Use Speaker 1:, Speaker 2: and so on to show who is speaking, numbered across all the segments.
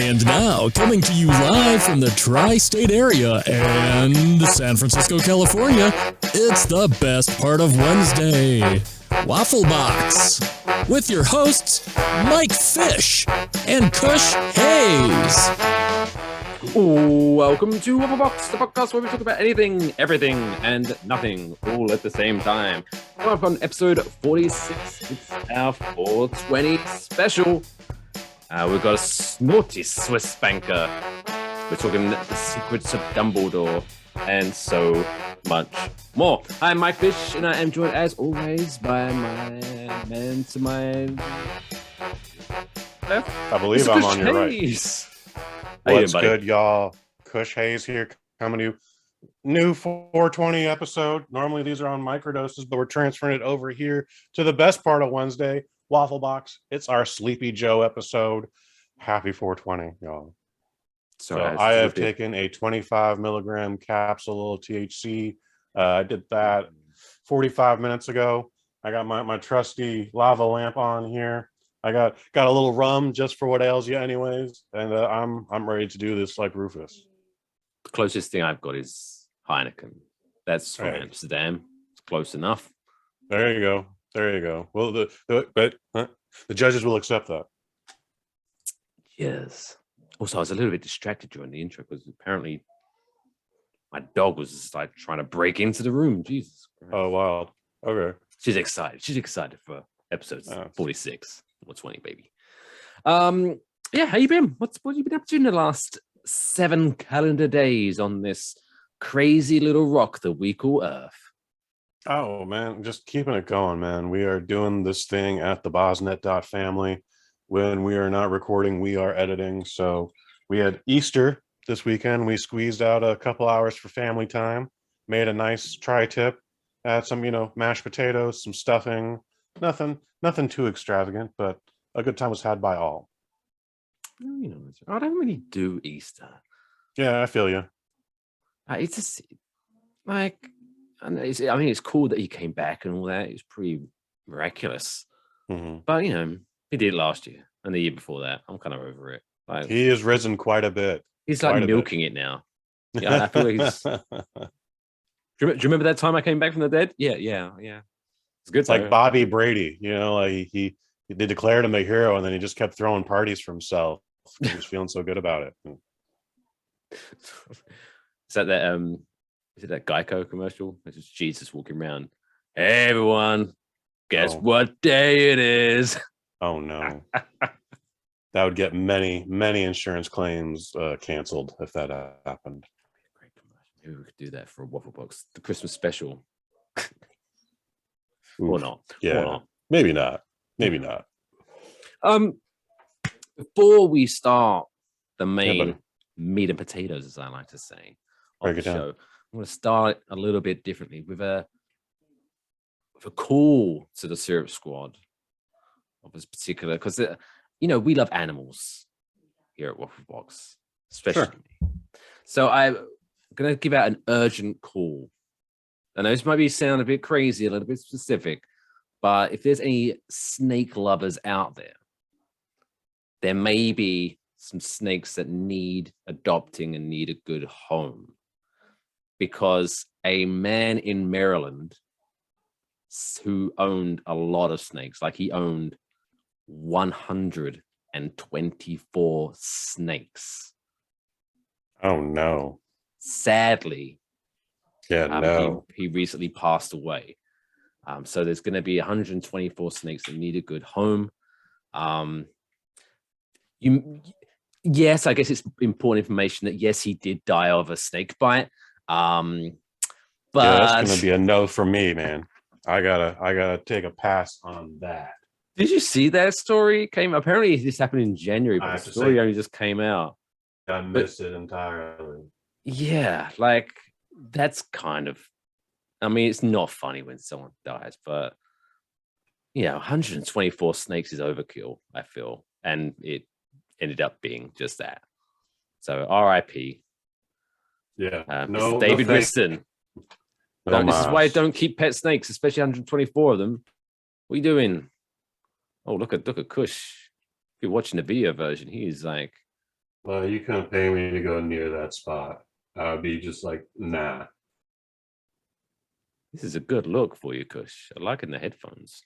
Speaker 1: And now, coming to you live from the tri-state area and San Francisco, California, it's the best part of Wednesday, Waffle Box, with your hosts, Mike Fish and Kush Hayes.
Speaker 2: Welcome to Waffle Box, the podcast where we talk about anything, everything, and nothing all at the same time. Come up on episode 46. It's our 420 special. We've got a snotty Swiss banker. We're talking the secrets of Dumbledore and so much more. I'm Mike Fish, and I am joined as always by my man to my left.
Speaker 3: I believe
Speaker 2: Mr.
Speaker 3: I'm
Speaker 2: Kush
Speaker 3: on your right.
Speaker 2: Hayes. How you
Speaker 3: What's
Speaker 2: doing, buddy?
Speaker 3: good, y'all? Kush Hayes here, coming to you. New 420 episode. Normally these are on microdoses, but we're transferring it over here to the best part of Wednesday, Waffle Box. It's our Sleepy Joe episode. Happy 420, y'all. So I have taken a 25 milligram capsule of THC. I did that 45 minutes ago. I got my trusty lava lamp on here. I got a little rum just for what ails you anyways, and I'm ready to do this like Rufus.
Speaker 2: The closest thing I've got is Heineken. That's from
Speaker 3: Right.
Speaker 2: Amsterdam. It's close enough.
Speaker 3: There you go. Well, the judges will accept that.
Speaker 2: Yes. Also, I was a little bit distracted during the intro because apparently my dog was just like trying to break into the room. Jesus Christ.
Speaker 3: Oh, wild. Okay.
Speaker 2: She's excited. She's excited for episodes
Speaker 3: Oh.
Speaker 2: 46 or 20, baby. Yeah, how you been? What have you been up to in the last 7 calendar days on this crazy little rock that we call Earth?
Speaker 3: Oh, man, just keeping it going, man. We are doing this thing at the Bosnet.family. When we are not recording, we are editing. So we had Easter this weekend. We squeezed out a couple hours for family time, made a nice tri-tip, had some, mashed potatoes, some stuffing, nothing too extravagant, but a good time was had by all.
Speaker 2: I don't really do Easter.
Speaker 3: Yeah, I feel you.
Speaker 2: It's just like, it's cool that he came back and all that. It's pretty miraculous.
Speaker 3: Mm-hmm.
Speaker 2: But he did it last year and the year before that. I'm kind of over it. Like,
Speaker 3: He has risen quite a bit.
Speaker 2: he's like milking it now. Yeah, I feel like he's. Do you remember that time I came back from the dead? Yeah. It's good.
Speaker 3: It's like Bobby Brady, like they declared him a hero, and then he just kept throwing parties for himself. He was feeling so good about it.
Speaker 2: Is it that Geico commercial? It's just Jesus walking around. Hey everyone, guess what day it is?
Speaker 3: Oh no. That would get many insurance claims canceled if that happened.
Speaker 2: Great commercial. Maybe we could do that for a Waffle Box, the Christmas special. Or not.
Speaker 3: Yeah.
Speaker 2: Or not.
Speaker 3: Maybe not.
Speaker 2: Before we start the main meat and potatoes, as I like to say, of the show, I'm going to start a little bit differently with a call to the Syrup Squad of this particular, because we love animals here at Waffle Box, especially me. So I'm going to give out an urgent call. I know this might sound a bit crazy, a little bit specific, but if there's any snake lovers out there may be some snakes that need adopting and need a good home, because a man in Maryland who owned a lot of snakes, like he owned 124 snakes.
Speaker 3: Oh no.
Speaker 2: Sadly,
Speaker 3: no.
Speaker 2: he recently passed away. So there's going to be 124 snakes that need a good home. Yes, I guess it's important information that yes, he did die of a snake bite. But
Speaker 3: that's gonna be a no for me, man. I gotta take a pass on that.
Speaker 2: Did you see that story? Apparently this happened in January, but the story only just came out.
Speaker 3: I missed it entirely.
Speaker 2: Yeah, like that's kind of, it's not funny when someone dies, but 124 snakes is overkill, I feel, and it ended up being just that. So R.I.P.
Speaker 3: Yeah,
Speaker 2: David Riston. This is why I don't keep pet snakes, especially 124 of them. What are you doing? Oh, look at Kush. If you're watching the video version, he is like
Speaker 3: Well, you couldn't pay me to go near that spot. I would be just like, nah.
Speaker 2: This is a good look for you, Kush. I like it in the headphones.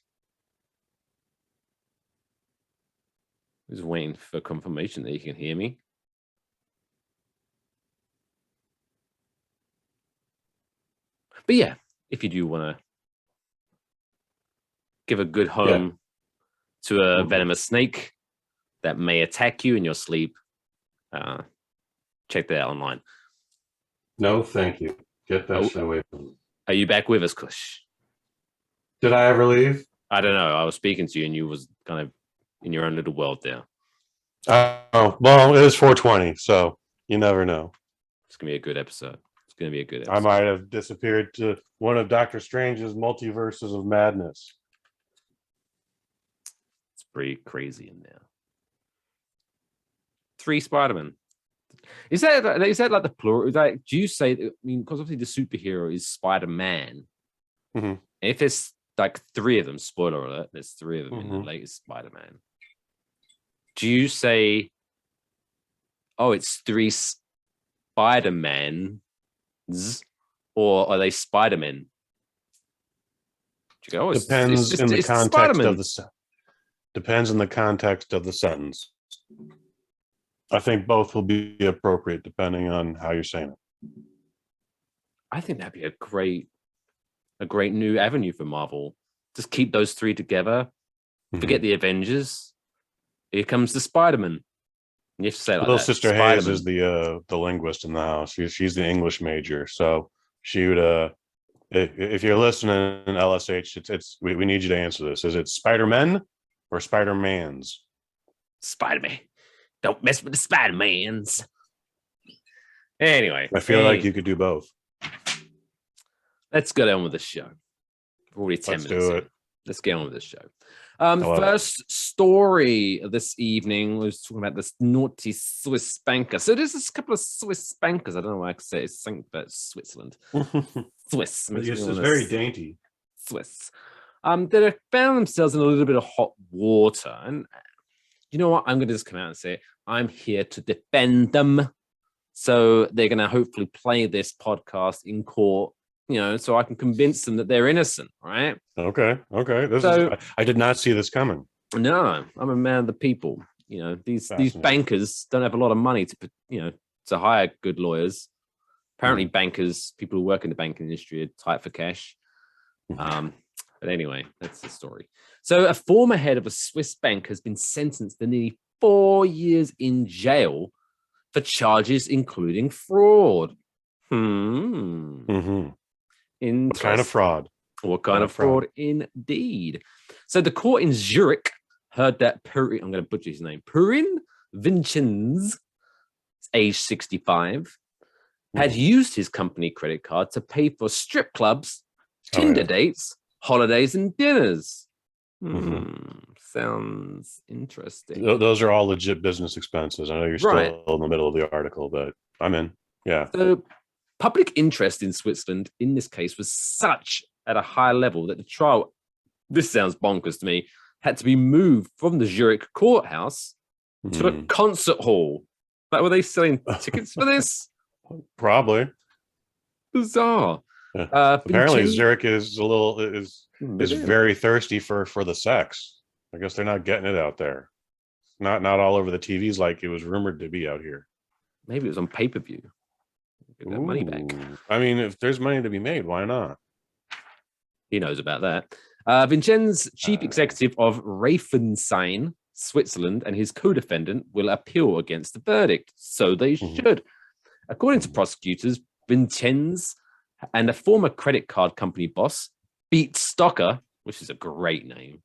Speaker 2: Just waiting for confirmation that you can hear me. But yeah, if you do want to give a good home to a venomous snake that may attack you in your sleep, check that out online.
Speaker 3: No, thank you. Get that shit away from me.
Speaker 2: Are you back with us, Kush?
Speaker 3: Did I ever leave?
Speaker 2: I don't know. I was speaking to you and you was kind of in your own little world there.
Speaker 3: Oh, well, it is 420, so you never know.
Speaker 2: It's going to be a good episode. It's going to be a good episode.
Speaker 3: I might have disappeared to one of Doctor Strange's multiverses of madness.
Speaker 2: It's pretty crazy in there. 3 Spider-Man. Is that like the plural? Like, do you say? I mean, because obviously the superhero is Spider-Man.
Speaker 3: Mm-hmm.
Speaker 2: If there's like 3 of them, spoiler alert, there's 3 of them in the latest Spider-Man. Do you say, "Oh, it's 3 Spider-Mans," or are they Spider-Men? Do you go, oh,
Speaker 3: Depends in the context of the depends in the context of the sentence. I think both will be appropriate depending on how you're saying it.
Speaker 2: I think that'd be a great new avenue for Marvel. Just keep those 3 together. Forget the Avengers. Here comes the Spider-Man. You have to say it like
Speaker 3: Little
Speaker 2: that.
Speaker 3: Sister
Speaker 2: Spider-Man.
Speaker 3: Hayes is the linguist in the house. She's the English major, so she would. If you're listening, LSH, we need you to answer this. Is it Spider-Men or Spider-Mans?
Speaker 2: Spider-Man. Don't mess with the Spider-Mans. Anyway.
Speaker 3: I feel like you could do both.
Speaker 2: Let's get on with the show. We're already 10
Speaker 3: Let's
Speaker 2: minutes
Speaker 3: do
Speaker 2: in.
Speaker 3: it.
Speaker 2: Let's get on with this show. First story of this evening was talking about this naughty Swiss spanker. So there's a couple of Swiss spankers. I don't know why I could say it's Switzerland. Swiss.
Speaker 3: This is very dainty.
Speaker 2: Swiss. That have found themselves in a little bit of hot water. And you know what? I'm going to just come out and say, I'm here to defend them. So they're going to hopefully play this podcast in court, so I can convince them that they're innocent, right?
Speaker 3: Okay. I did not see this coming.
Speaker 2: No, I'm a man of the people. These bankers don't have a lot of money to hire good lawyers. Apparently, bankers, people who work in the banking industry, are tight for cash. But anyway, that's the story. So a former head of a Swiss bank has been sentenced to nearly 4 years in jail for charges including fraud.
Speaker 3: What kind of fraud?
Speaker 2: What kind of fraud indeed? So the court in Zurich heard that I'm going to butcher his name, Purin Vincenz, age 65, had used his company credit card to pay for strip clubs, Tinder dates, holidays, and dinners. Sounds interesting.
Speaker 3: Those are all legit business expenses. I know you're still in the middle of the article, but I'm in. Yeah.
Speaker 2: So public interest in Switzerland in this case was such at a high level that the trial, this sounds bonkers to me, had to be moved from the Zurich courthouse to a concert hall. Like, were they selling tickets for this?
Speaker 3: Probably.
Speaker 2: Bizarre.
Speaker 3: Apparently, Zurich is very thirsty for the sex. I guess they're not getting it out there. Not all over the TVs like it was rumored to be out here.
Speaker 2: Maybe it was on pay-per-view. Get that money back.
Speaker 3: I mean, if there's money to be made, why not?
Speaker 2: He knows about that. Vincenz, chief executive of Raiffeisen, Switzerland, and his co-defendant will appeal against the verdict. So they should. According to prosecutors, Vincenz and a former credit card company boss, Beat Stocker, which is a great name,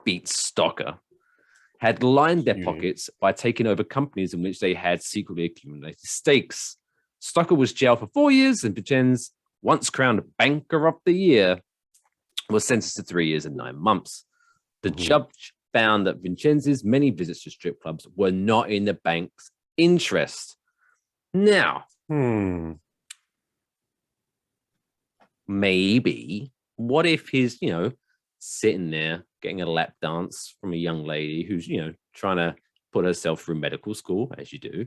Speaker 2: Beat Stocker, had lined their pockets by taking over companies in which they had secretly accumulated stakes. Stocker was jailed for 4 years, and Vincenz, once crowned Banker of the Year, was sentenced to 3 years and 9 months. The judge found that Vincenz's many visits to strip clubs were not in the bank's interest. Now, maybe, what if he's, sitting there getting a lap dance from a young lady who's, trying to put herself through medical school, as you do.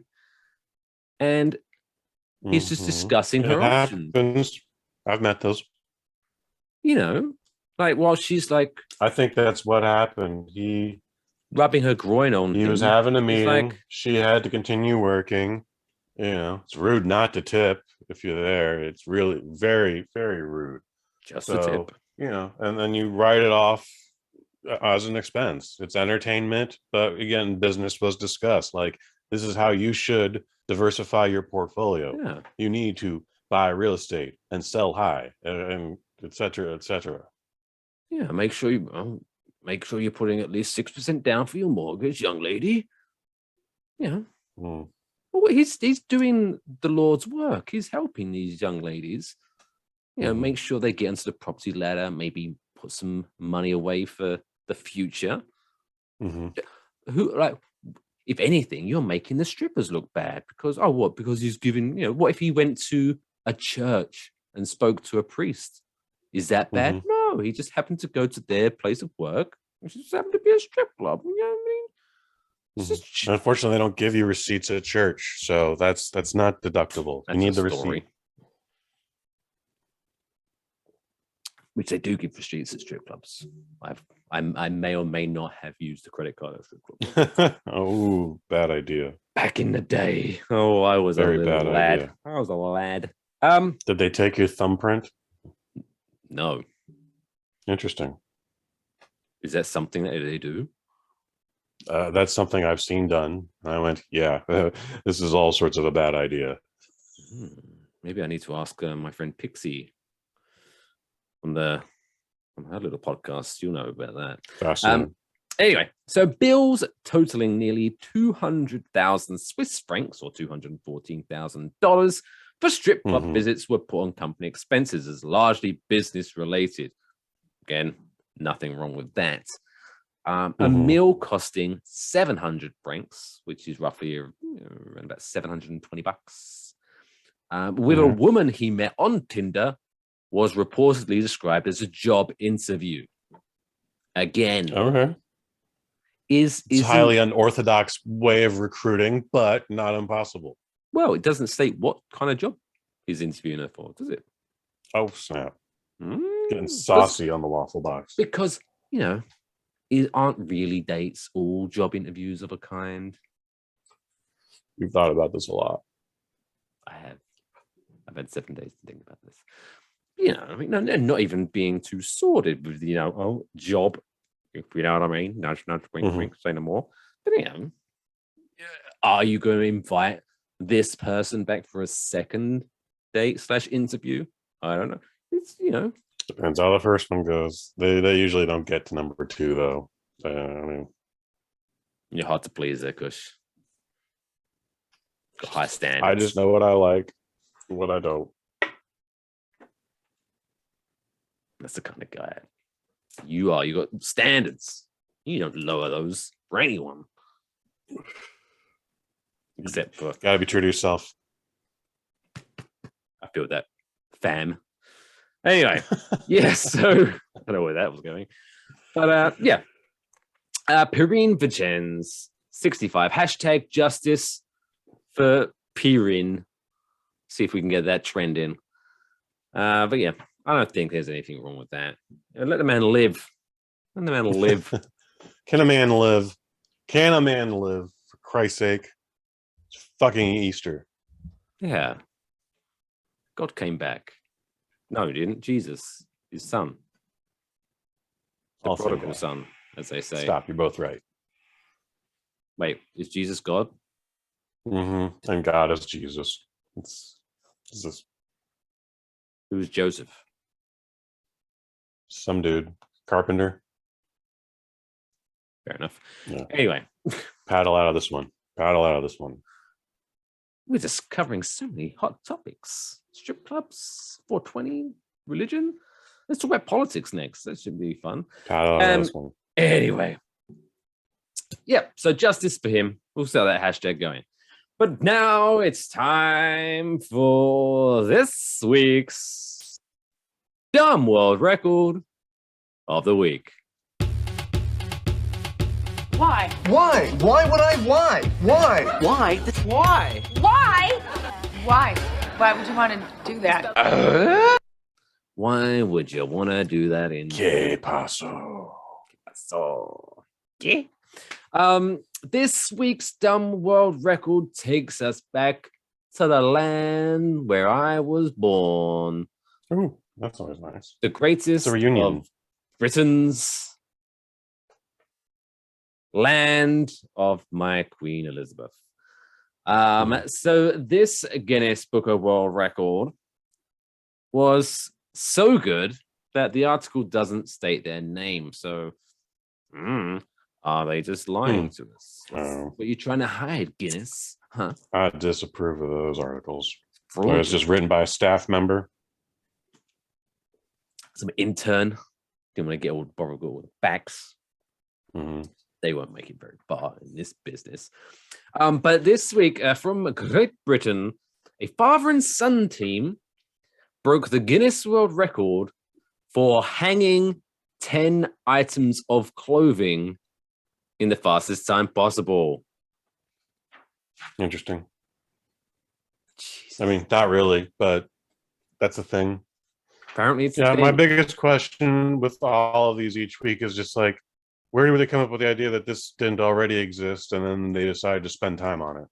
Speaker 2: And he's just discussing her options.
Speaker 3: Happens. I've met those.
Speaker 2: You know, like while she's like,
Speaker 3: I think that's what happened. He
Speaker 2: rubbing her groin on.
Speaker 3: was having a meeting. She had to continue working. You know, it's rude not to tip if you're there. It's really very, very rude.
Speaker 2: Just a tip.
Speaker 3: You know, and then you write it off as an expense. It's entertainment, but again, business was discussed. Like, this is how you should diversify your portfolio.
Speaker 2: Yeah.
Speaker 3: You need to buy real estate and sell high, and et cetera, et cetera.
Speaker 2: Yeah, make sure you're putting at least 6% down for your mortgage, young lady. Yeah. Well, he's doing the Lord's work. He's helping these young ladies. You know, make sure they get into the property ladder, maybe put some money away for the future. Who, like, if anything, you're making the strippers look bad because because he's giving, you know, what if he went to a church and spoke to a priest? Is that bad? No, he just happened to go to their place of work, which just happened to be a strip club. You know what I mean?
Speaker 3: Unfortunately, they don't give you receipts at church, so that's not deductible. You need the receipt.
Speaker 2: Which they do give receipts at strip clubs. I may or may not have used a credit card at strip club.
Speaker 3: Oh, bad idea.
Speaker 2: Back in the day. Oh, I was a little lad. Idea. I was a lad.
Speaker 3: Did they take your thumbprint?
Speaker 2: No.
Speaker 3: Interesting.
Speaker 2: Is that something that they do?
Speaker 3: That's something I've seen done. I went, yeah, this is all sorts of a bad idea.
Speaker 2: Maybe I need to ask my friend Pixie on her little podcast. You'll know about that.
Speaker 3: Fascinating.
Speaker 2: Anyway, so bills totaling nearly 200,000 Swiss francs or $214,000 for strip club visits were put on company expenses as largely business related. Again, nothing wrong with that. A meal costing 700 francs, which is roughly around about $720, with a woman he met on Tinder, was reportedly described as a job interview. Again, it's a
Speaker 3: highly unorthodox way of recruiting, but not impossible.
Speaker 2: Well, it doesn't state what kind of job he's interviewing her for, does it?
Speaker 3: Oh, snap. Getting saucy on the waffle box.
Speaker 2: Because, you know, aren't really dates all job interviews of a kind?
Speaker 3: You've thought about this a lot.
Speaker 2: I have. I've had 7 days to think about this. You know, I mean, not even being too sordid with, you know, job, if you know what I mean. Nudge, nudge, wink, wink, say no more. But, you know, are you going to invite this person back for a second date / interview? I don't know. It's, you know.
Speaker 3: Depends how the first one goes. They usually don't get to number 2, though. I mean,
Speaker 2: you're hard to please there, Kush. Got high standards.
Speaker 3: I just know what I like, what I don't.
Speaker 2: That's the kind of guy you are. You got standards. You don't lower those for anyone. Except for...
Speaker 3: Gotta be true to yourself.
Speaker 2: I feel that, fam. Anyway, so I don't know where that was going. But Perrine Vicenz, 65. Hashtag justice for Perrine. See if we can get that trend in. But yeah, I don't think there's anything wrong with that. Let the man live. Let the man live.
Speaker 3: Can a man live? Can a man live? For Christ's sake. It's fucking Easter.
Speaker 2: Yeah. God came back. No, he didn't. Jesus, his son. The prodigal son, as they say.
Speaker 3: Stop, you're both right.
Speaker 2: Wait, is Jesus God?
Speaker 3: And God is Jesus. It's this.
Speaker 2: Who's Joseph?
Speaker 3: Some dude. Carpenter.
Speaker 2: Fair enough.
Speaker 3: Yeah.
Speaker 2: Anyway.
Speaker 3: Paddle out of this one.
Speaker 2: We're just covering so many hot topics. Strip clubs, 420, religion. Let's talk about politics next. That should be fun.
Speaker 3: Paddle out of this one.
Speaker 2: Anyway. Yeah, so justice for him. We'll see how that hashtag going. But now it's time for this week's Dumb World Record of the Week.
Speaker 4: Why?
Speaker 5: Why? Why would I? Why? Why?
Speaker 4: Why? That's why. Why? Why? Why would you want to do that?
Speaker 2: Why would you want to do that in
Speaker 3: Que paso?
Speaker 2: So, yeah. This week's Dumb World Record takes us back to the land where I was born.
Speaker 3: Ooh, that's always nice.
Speaker 2: The greatest
Speaker 3: It's a reunion.
Speaker 2: of Britain's land of my Queen Elizabeth. So this Guinness Book of World Record was so good that the article doesn't state their name. So, are they just lying to us? What are you trying to hide, Guinness? Huh?
Speaker 3: I disapprove of those articles. Where it's just written by a staff member.
Speaker 2: Some intern. Didn't want to get all the facts.
Speaker 3: Mm-hmm.
Speaker 2: They won't make it very far in this business. But this week, from Great Britain, a father and son team broke the Guinness World Record for hanging 10 items of clothing in the fastest time possible.
Speaker 3: Interesting.
Speaker 2: Jeez.
Speaker 3: I mean, not really, but that's a thing.
Speaker 2: Apparently, it's
Speaker 3: my biggest question with all of these each week is just like, where did they come up with the idea that this didn't already exist, and then they decided to spend time on it?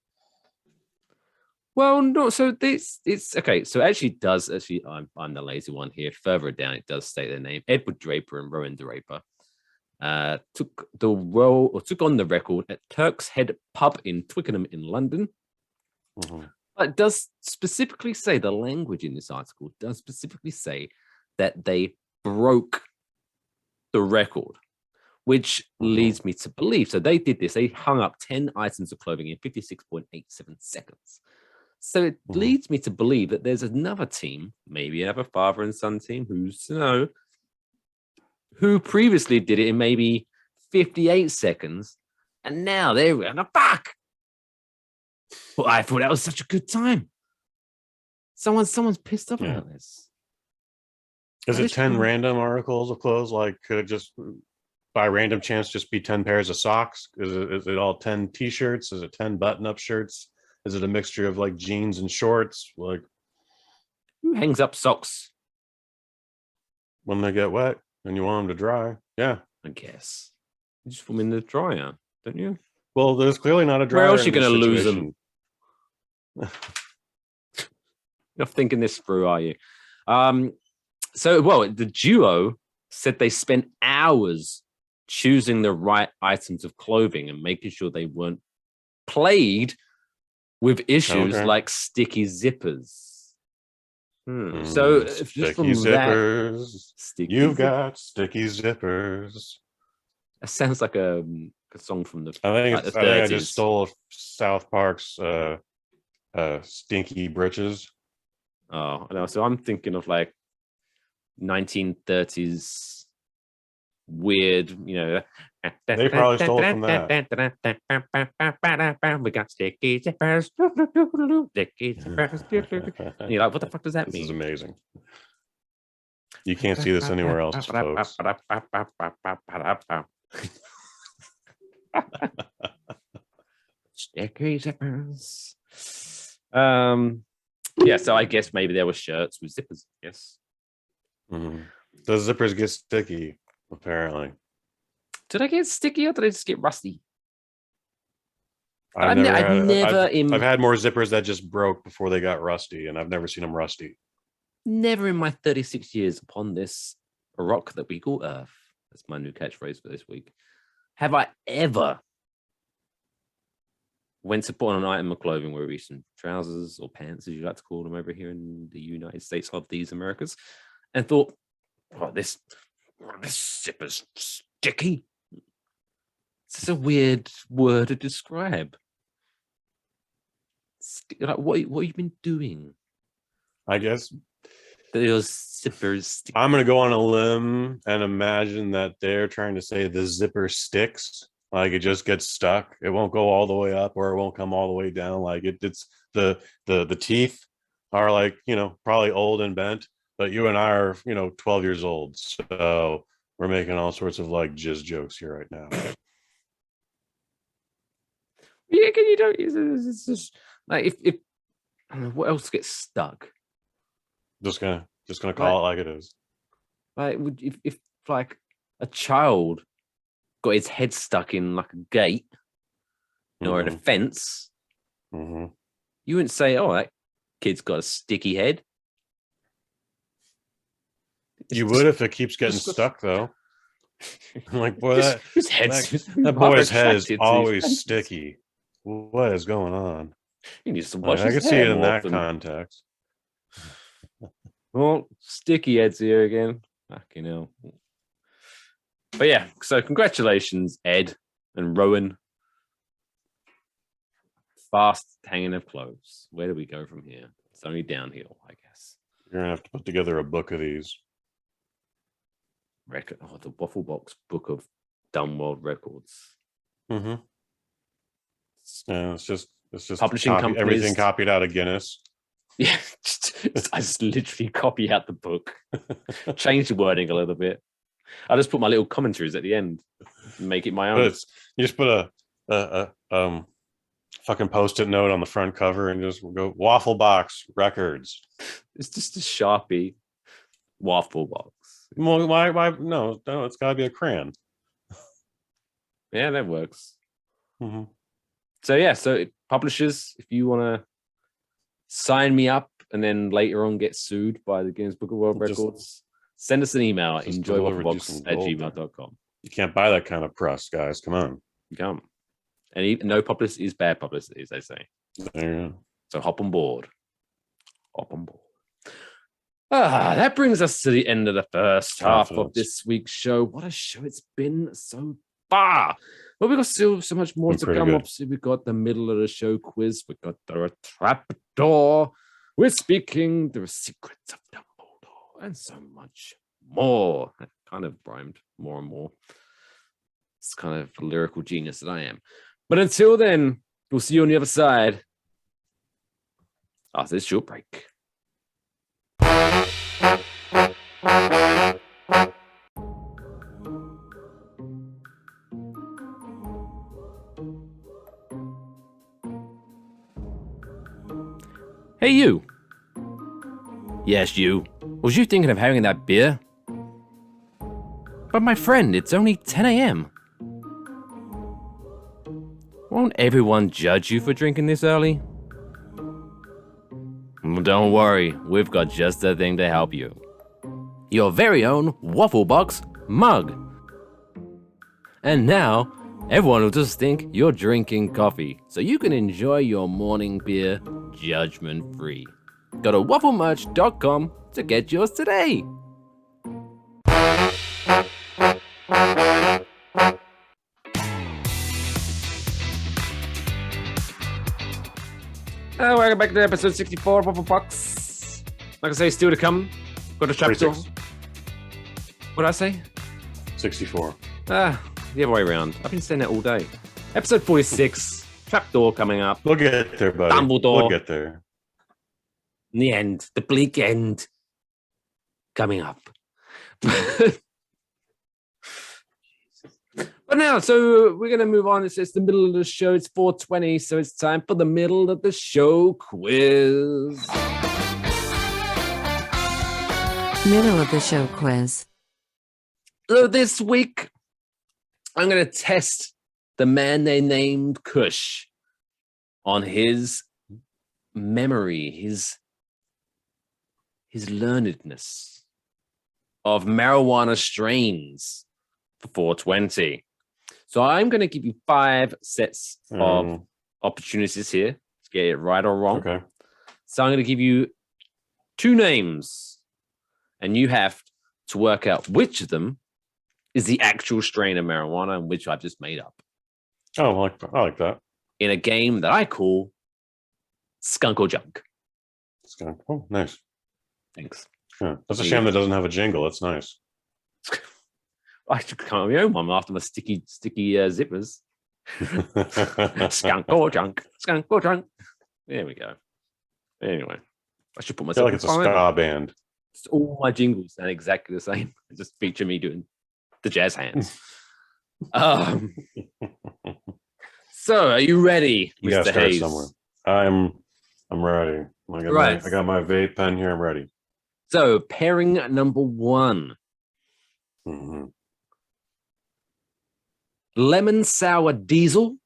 Speaker 2: Well, no. So it's okay. So I'm the lazy one here. Further down, it does state their name: Edward Draper and Rowan Draper. Took on the record at Turk's Head Pub in Twickenham in London.
Speaker 3: Mm-hmm.
Speaker 2: But it does specifically say, the language in this article does specifically say that they broke the record, which leads me to believe. So they did this. They hung up 10 items of clothing in 56.87 seconds. So it leads me to believe that there's another team, maybe another father and son team, who previously did it in maybe 58 seconds, and now they're on the back. Well, I thought that was such a good time. Someone's pissed off about this.
Speaker 3: Is it 10 random articles of clothes? Like, could it just, by random chance, just be 10 pairs of socks? Is it all 10 t-shirts? Is it 10 button-up shirts? Is it a mixture of like jeans and shorts? Like,
Speaker 2: who hangs up socks
Speaker 3: when they get wet and you want them to dry? Yeah,
Speaker 2: I guess you just put them in the dryer, don't you?
Speaker 3: Well, there's clearly not a dryer.
Speaker 2: Where else are you going to lose
Speaker 3: situation.
Speaker 2: them? You're thinking this through, are you? The duo said they spent hours choosing the right items of clothing and making sure they weren't plagued with issues like sticky zippers. So if just from
Speaker 3: zippers, you've got sticky zippers.
Speaker 2: That sounds like a song from the.
Speaker 3: I think I just stole South Park's "Stinky Britches."
Speaker 2: Oh no! So I'm thinking of like 1930s weird,
Speaker 3: They probably stole it from that.
Speaker 2: We got sticky zippers. Sticky zippers. And you're like, what the fuck does that mean?
Speaker 3: This is amazing. You can't see this anywhere else, folks.
Speaker 2: Sticky zippers. So I guess maybe there were shirts with zippers. Yes.
Speaker 3: Mm-hmm. The zippers get sticky, apparently.
Speaker 2: Did I get sticky or did I just get rusty?
Speaker 3: I've had more zippers that just broke before they got rusty, and I've never seen them rusty.
Speaker 2: Never in my 36 years upon this rock that we call Earth. That's my new catchphrase for this week. Have I ever went to put on an item of clothing, whether it's some trousers or pants, as you like to call them over here in the United States of these Americas, and thought, this zipper's sticky. It's a weird word to describe. Like, what have you been doing?
Speaker 3: I guess
Speaker 2: those zippers sticky.
Speaker 3: I'm going to go on a limb and imagine that they're trying to say the zipper sticks. Like, it just gets stuck. It won't go all the way up, or it won't come all the way down. Like, it's the teeth are like, probably old and bent, but you and I are, 12 years old. So we're making all sorts of like jizz jokes here right now.
Speaker 2: Yeah, can you don't use it? It's just like if I don't know, what else gets stuck?
Speaker 3: Just gonna call it like it is.
Speaker 2: Like if like a child got his head stuck in like a gate or in a fence,
Speaker 3: Mm-hmm.
Speaker 2: you wouldn't say, "Oh, that kid's got a sticky head."
Speaker 3: You would if it keeps getting stuck, though. Like, boy, that boy's head is always sticky. What is going on?
Speaker 2: He needs to
Speaker 3: Like,
Speaker 2: wash
Speaker 3: I
Speaker 2: his
Speaker 3: can see
Speaker 2: hair
Speaker 3: it in
Speaker 2: more
Speaker 3: that
Speaker 2: often.
Speaker 3: context.
Speaker 2: Well, sticky heads here again. Fucking hell. But yeah, so congratulations, Ed and Rowan. Fast hanging of clothes. Where do we go from here? It's only downhill, I guess.
Speaker 3: You're gonna have to put together a book of these.
Speaker 2: The Waffle Box Book of Dumb World Records.
Speaker 3: Mm-hmm. Yeah, it's just
Speaker 2: Publishing companies,
Speaker 3: everything copied out of Guinness.
Speaker 2: Yeah, I just literally copy out the book, change the wording a little bit. I just put my little commentaries at the end, and make it my own.
Speaker 3: You just put a fucking post-it note on the front cover and just go Waffle Box Records.
Speaker 2: It's just a Sharpie Waffle Box.
Speaker 3: Well, why? No, it's got to be a crayon.
Speaker 2: Yeah, that works.
Speaker 3: Mm-hmm.
Speaker 2: So yeah, publishers, if you want to sign me up and then later on get sued by the Guinness Book of World Records, send us an email at enjoywafflebox@gmail.com.
Speaker 3: You can't buy that kind of press, guys. Come on.
Speaker 2: You can't. And no publicity is bad publicity, as they say.
Speaker 3: There you go.
Speaker 2: So hop on board. Hop on board. That brings us to the end of the first half of this week's show. What a show it's been so far. But we've got still so much more to come. Obviously, we've got the middle of the show quiz. We've got the trapdoor. We're speaking the secrets of Dumbledore and so much more. That kind of rhymed more and more. It's kind of a lyrical genius that I am. But until then, we'll see you on the other side after this short break. Hey, you. Yes, you. Was you thinking of having that beer? But my friend, it's only 10 a.m. Won't everyone judge you for drinking this early? Well, don't worry, we've got just the thing to help you. Your very own Waffle Box mug. And now, everyone will just think you're drinking coffee, so you can enjoy your morning beer judgment-free. Go to wafflemerch.com to get yours today. Welcome back to episode 64 of Waffle Box. Like I say, still to come. Got a trapdoor. What did I say?
Speaker 3: 64.
Speaker 2: The other way around. I've been saying that all day. Episode 46. Trapdoor coming up.
Speaker 3: We'll get there, buddy.
Speaker 2: Dumbledore.
Speaker 3: We'll get there.
Speaker 2: In the end. The bleak end. Coming up. But now, so we're going to move on. It's the middle of the show. It's 4:20, so it's time for the middle of the show quiz.
Speaker 6: Middle of the show quiz.
Speaker 2: So this week, I'm going to test the man they named Kush on his memory, his learnedness of marijuana strains for 420. So I'm going to give you 5 sets of opportunities here to get it right or wrong.
Speaker 3: Okay.
Speaker 2: So I'm going to give you 2 names, and you have to work out which of them is the actual strain of marijuana and which I've just made up.
Speaker 3: Oh, I like that.
Speaker 2: In a game that I call Skunk or Junk.
Speaker 3: Skunk. Oh, nice.
Speaker 2: Thanks.
Speaker 3: Yeah. That's a shame that doesn't have a jingle. It's nice.
Speaker 2: I should come up with my own one after my sticky zippers. Skunk or Junk. Skunk or Junk. There we go. Anyway, I should put
Speaker 3: I
Speaker 2: myself
Speaker 3: feel like it's a ska band.
Speaker 2: All my jingles sound exactly the same. Just feature me doing the jazz hands. So, are you ready,
Speaker 3: We gotta
Speaker 2: Mr.
Speaker 3: start
Speaker 2: Hayes?
Speaker 3: somewhere. I'm ready. I got my vape pen here. I'm ready.
Speaker 2: So, pairing number 1.
Speaker 3: Mm-hmm.
Speaker 2: Lemon sour diesel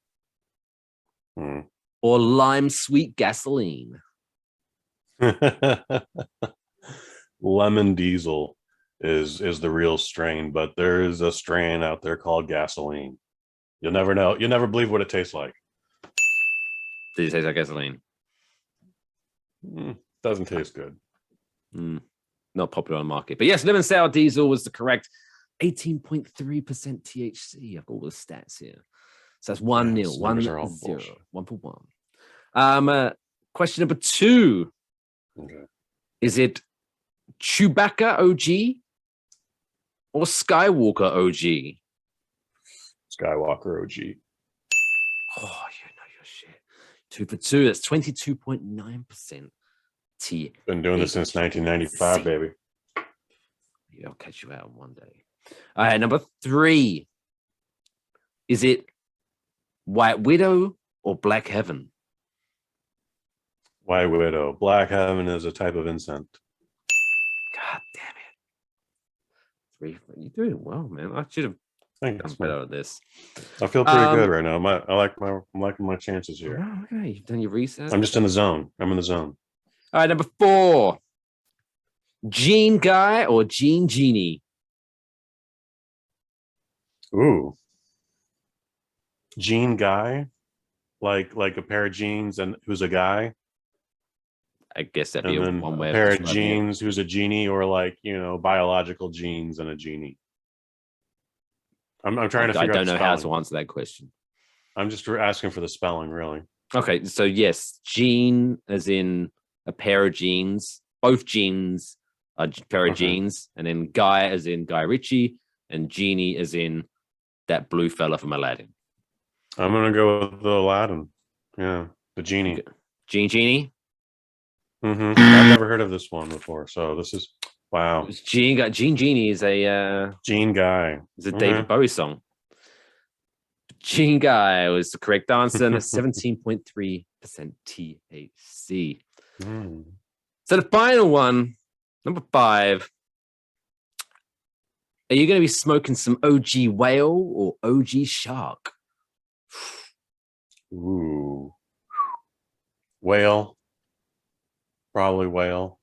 Speaker 3: Hmm.
Speaker 2: or lime sweet gasoline?
Speaker 3: Lemon diesel is the real strain, but there is a strain out there called gasoline. You'll never know. You'll never believe what it tastes like.
Speaker 2: Did it taste like gasoline?
Speaker 3: Doesn't taste good.
Speaker 2: Not popular on the market. But yes, lemon sour diesel was the correct 18.3% THC. I've got all the stats here. So that's 1-0.
Speaker 3: These numbers are all
Speaker 2: 1-0.
Speaker 3: bullshit.
Speaker 2: 1 for 1. Question number 2.
Speaker 3: Okay.
Speaker 2: Is it Chewbacca OG or Skywalker OG?
Speaker 3: Skywalker OG.
Speaker 2: Oh, you know your shit. 2 for 2. That's 22.9% THC.
Speaker 3: Been doing this since 1995, baby.
Speaker 2: Yeah, I'll catch you out one day. All right, number 3. Is it White Widow or Black Heaven?
Speaker 3: White Widow. Black Heaven is a type of incense.
Speaker 2: God damn it. 3. You're doing well, man. I should have done
Speaker 3: Thanks,
Speaker 2: better
Speaker 3: man.
Speaker 2: at this.
Speaker 3: I feel pretty good right now. I'm liking my chances here.
Speaker 2: Oh, okay, you've done your research.
Speaker 3: I'm just in the zone. I'm in the zone.
Speaker 2: All right, number 4. Gene Guy or Gene Genie?
Speaker 3: Ooh. Jean guy, like a pair of jeans and who's a guy,
Speaker 2: I guess that'd
Speaker 3: and
Speaker 2: be
Speaker 3: then
Speaker 2: one way
Speaker 3: a
Speaker 2: of
Speaker 3: pair of
Speaker 2: describing it.
Speaker 3: jeans who's a genie, or like biological genes and a genie. I'm trying to
Speaker 2: I
Speaker 3: figure out
Speaker 2: don't
Speaker 3: the
Speaker 2: know how to
Speaker 3: spelling.
Speaker 2: answer that question.
Speaker 3: I'm just asking for the spelling, really.
Speaker 2: Okay, so yes, gene as in a pair of jeans, both jeans are a pair of jeans, and then guy as in Guy Ritchie, and genie as in that blue fella from Aladdin.
Speaker 3: I'm gonna go with the Aladdin. Yeah, the genie.
Speaker 2: Genie.
Speaker 3: I've never heard of this one before, so this is wow.
Speaker 2: Gene Genie is a
Speaker 3: Gene guy.
Speaker 2: is a David Bowie song. Gene Guy was the correct answer, and 17.3% THC. So the final one, number 5. Are you going to be smoking some OG whale or OG shark?
Speaker 3: Ooh. Whale. Probably whale.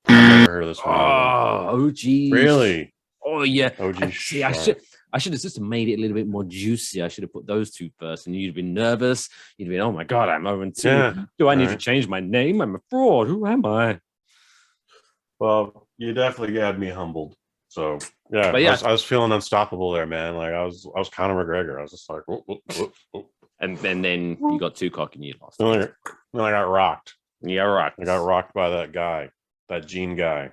Speaker 3: I've never heard of this one.
Speaker 2: Oh, OG.
Speaker 3: Really?
Speaker 2: Oh, yeah.
Speaker 3: OG
Speaker 2: See, I should have just made it a little bit more juicy. I should have put those 2 first, and you'd been nervous. You'd been, oh my God, I'm 0-2.
Speaker 3: Yeah.
Speaker 2: Do I need to change my name? I'm a fraud. Who am I?
Speaker 3: Well, you definitely had me humbled. So yeah,
Speaker 2: But yeah.
Speaker 3: I was feeling unstoppable there, man. Like I was Conor McGregor. I was just like, whoop, whoop, whoop, whoop.
Speaker 2: And then you got too cocky and you lost.
Speaker 3: Then I got rocked.
Speaker 2: Yeah, right.
Speaker 3: I got rocked by that guy, that Gene guy.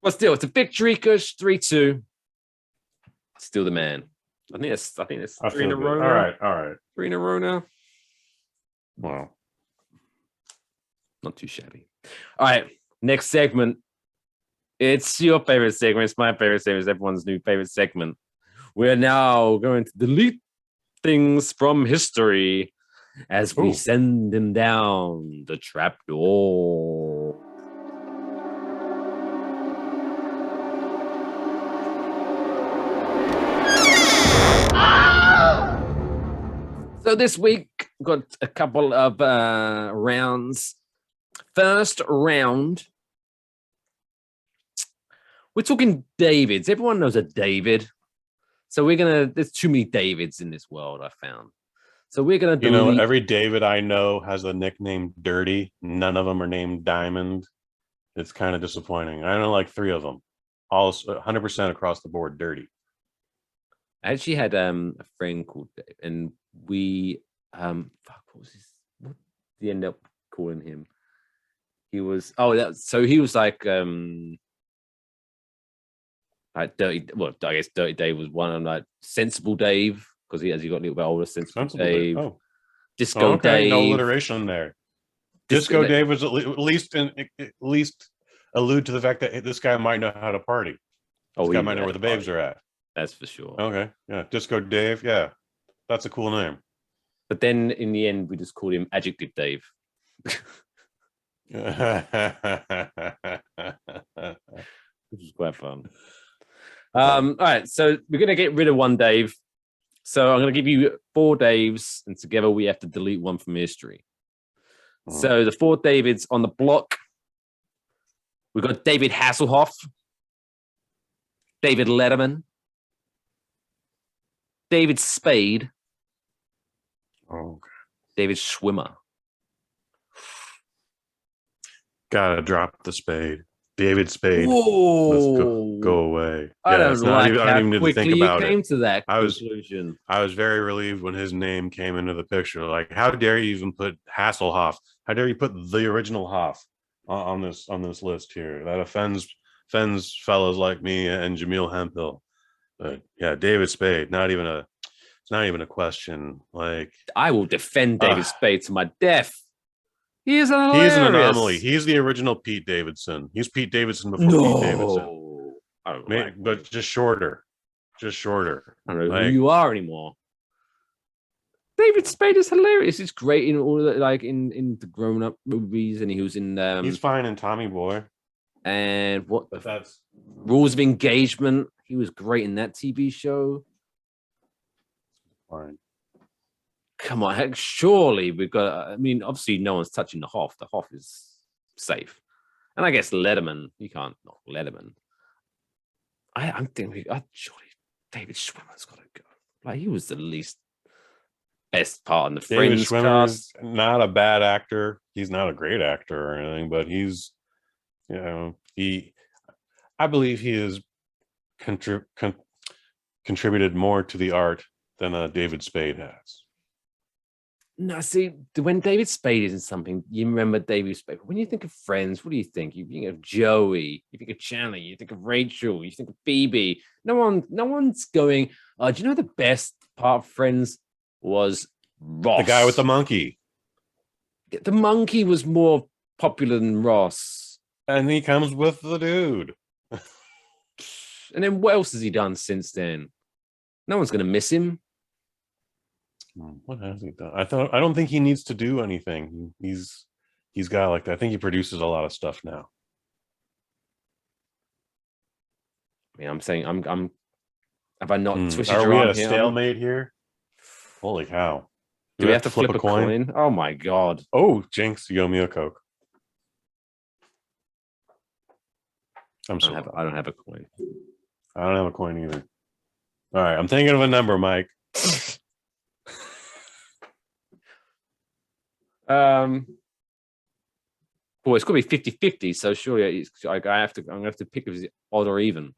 Speaker 2: But still, it's a victory, Kush. 3-2. Still the man. I think it's 3 in a row.
Speaker 3: All right.
Speaker 2: 3 in a row now.
Speaker 3: Wow.
Speaker 2: Not too shabby. All right, next segment. It's your favorite segment. It's my favorite segment. It's everyone's new favorite segment. We're now going to delete things from history as we send them down the trapdoor. So this week, we've got a couple of rounds. First round, we're talking Davids. Everyone knows a David. So there's too many Davids in this world, I found. So we're going to
Speaker 3: every David I know has a nickname Dirty. None of them are named Diamond. It's kind of disappointing. I know like 3 of them. All 100% across the board Dirty.
Speaker 2: I actually had a friend called Dave, and we what did we end up calling him? He was he was like Dirty. Well, I guess Dirty Dave was one. I'm like Sensible Dave because as he got a little bit older, Sensible Dave.
Speaker 3: Oh.
Speaker 2: Disco Dave.
Speaker 3: No alliteration there. Disco Dave was at least allude to the fact that this guy might know how to party. This guy might know where the babes are at.
Speaker 2: That's for sure.
Speaker 3: Okay, yeah, Disco Dave. Yeah, that's a cool name.
Speaker 2: But then in the end, we just called him Adjective Dave. Which was quite fun. All right, so we're going to get rid of one Dave. So I'm going to give you 4 Daves, and together we have to delete one from history. So the 4 Davids on the block, we've got David Hasselhoff, David Letterman, David Spade, David Schwimmer.
Speaker 3: Gotta drop the Spade. David Spade.
Speaker 2: Whoa.
Speaker 3: Let's go away.
Speaker 2: I don't like
Speaker 3: I don't even need to think about
Speaker 2: you came
Speaker 3: it.
Speaker 2: to that conclusion.
Speaker 3: I was very relieved when his name came into the picture. Like, how dare you even put Hasselhoff? How dare you put the original Hoff on this list here? That offends fellas like me and Jameel Hemphill. But yeah, David Spade. It's not even a question. Like,
Speaker 2: I will defend David Spade to my death. He's an
Speaker 3: anomaly. He's the original Pete Davidson. He's Pete Davidson before Pete Davidson.
Speaker 2: I don't know,
Speaker 3: but just shorter. I
Speaker 2: don't know who you are anymore. David Spade is hilarious. He's great in all the, like in the grown up movies, and he was in
Speaker 3: he's fine in Tommy Boy.
Speaker 2: And
Speaker 3: but that's
Speaker 2: Rules of Engagement. He was great in that TV show.
Speaker 3: Fine.
Speaker 2: Come on, heck, surely we've got. I mean, obviously, no one's touching the Hoff. The Hoff is safe, and I guess Letterman. You can't knock Letterman. I'm thinking, surely David Schwimmer's got to go. Like, he was the least best part in the Friends cast.
Speaker 3: Not a bad actor. He's not a great actor or anything, but he's, I believe he has contributed more to the art than David Spade has.
Speaker 2: No, see, when David Spade is in something, you remember David Spade. When you think of Friends, what do you think? You think of Joey, you think of Chandler, you think of Rachel, you think of Phoebe. No one's going, do you know the best part of Friends was Ross?
Speaker 3: The guy with the monkey.
Speaker 2: The monkey was more popular than Ross.
Speaker 3: And he comes with the dude.
Speaker 2: And then what else has he done since then? No one's going to miss him.
Speaker 3: What has he done? I don't think he needs to do anything. He's got like that. I think he produces a lot of stuff now.
Speaker 2: I mean, I'm saying I'm have I not twisted
Speaker 3: Are
Speaker 2: your
Speaker 3: we
Speaker 2: arm
Speaker 3: at a
Speaker 2: here?
Speaker 3: stalemate here? Holy cow.
Speaker 2: Do we have to flip a coin? Oh my god.
Speaker 3: Oh, Jinx, you owe me a Coke.
Speaker 2: I don't have a coin.
Speaker 3: I don't have a coin either. All right, I'm thinking of a number, Mike.
Speaker 2: Well, it's going to be 50-50, so surely I'm going to have to pick if it's odd or even.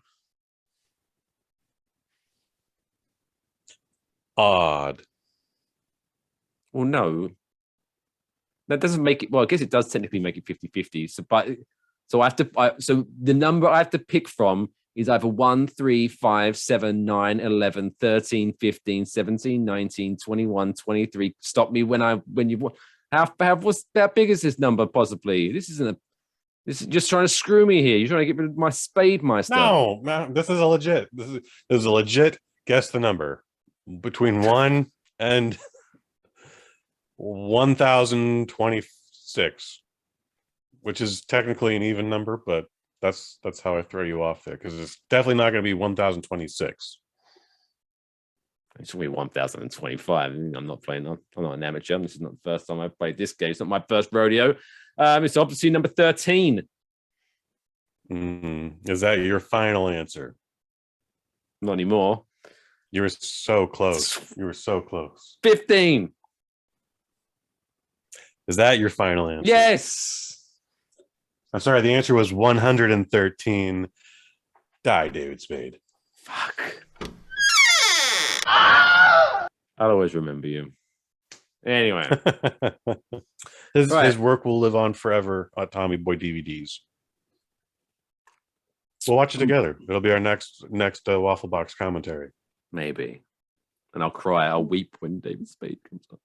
Speaker 3: Odd.
Speaker 2: Well, no. That doesn't make it, well, I guess it does technically make it 50-50. So the number I have to pick from is either 1, 3, 5, 7, 9, 11, 13, 15, 17, 19, 21, 23. Stop me when you how big is this number possibly? This is just trying to screw me here. You're trying to get rid of my Spade Meister.
Speaker 3: No, this is a legit guess the number between 1 and 1026, which is technically an even number, but that's how I throw you off there, because it's definitely not going to be 1026.
Speaker 2: It's going to be 1025. I'm not an amateur. This is not the first time I've played this game. It's not my first rodeo. It's obviously number 13.
Speaker 3: Is that your final answer?
Speaker 2: Not anymore.
Speaker 3: You were so close.
Speaker 2: 15.
Speaker 3: Is that your final answer?
Speaker 2: Yes.
Speaker 3: I'm sorry. The answer was 113. Die, David Spade.
Speaker 2: Fuck. I'll always remember you. Anyway.
Speaker 3: His work will live on forever on Tommy Boy DVDs. We'll watch it together. It'll be our next Waffle Box commentary.
Speaker 2: Maybe. And I'll cry. I'll weep when David Spade comes up.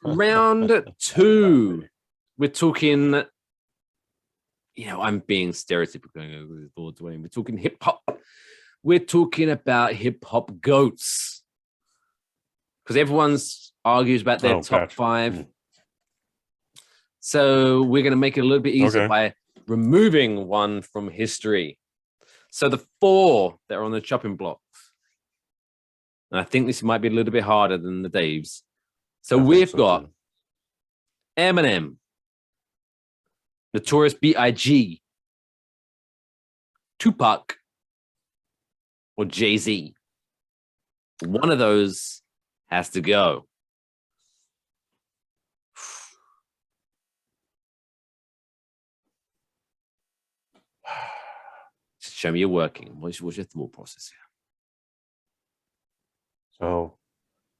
Speaker 2: Round 2. We're talking, I'm being stereotypical going over the boards. We're talking hip hop. We're talking about hip hop goats. because everyone's argues about their top
Speaker 3: gotcha.
Speaker 2: 5. So we're going to make it a little bit easier by removing one from history. So the 4 that are on the chopping block. And I think this might be a little bit harder than the Daves. So we've got Eminem, Notorious B.I.G., Tupac, or Jay-Z. One of those has to go. Show me you're working. What's your thought process here?
Speaker 3: So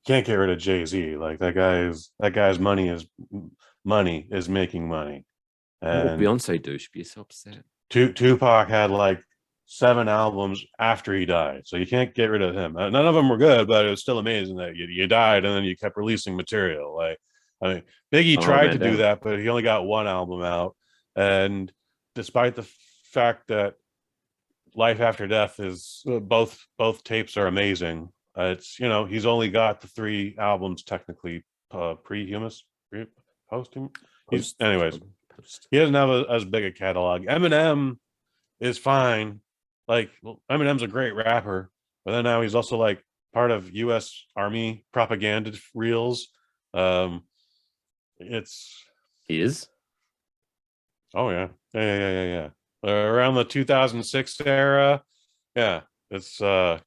Speaker 3: can't get rid of Jay-Z. Like that guy's money is making money. And
Speaker 2: Beyonce do should be so upset.
Speaker 3: Tupac had like 7 albums after he died, so you can't get rid of him. None of them were good, but it was still amazing that you died and then you kept releasing material. Like, I mean, Biggie tried to do that, but he only got 1 album out. And despite the fact that Life After Death is both tapes are amazing, it's he's only got the 3 albums technically posthumous. Anyways, he doesn't have as big a catalog. Eminem is fine. Like, Eminem's a great rapper, but then now he's also like part of U.S. Army propaganda reels. He
Speaker 2: is.
Speaker 3: Oh yeah. Around the 2006 era, it's like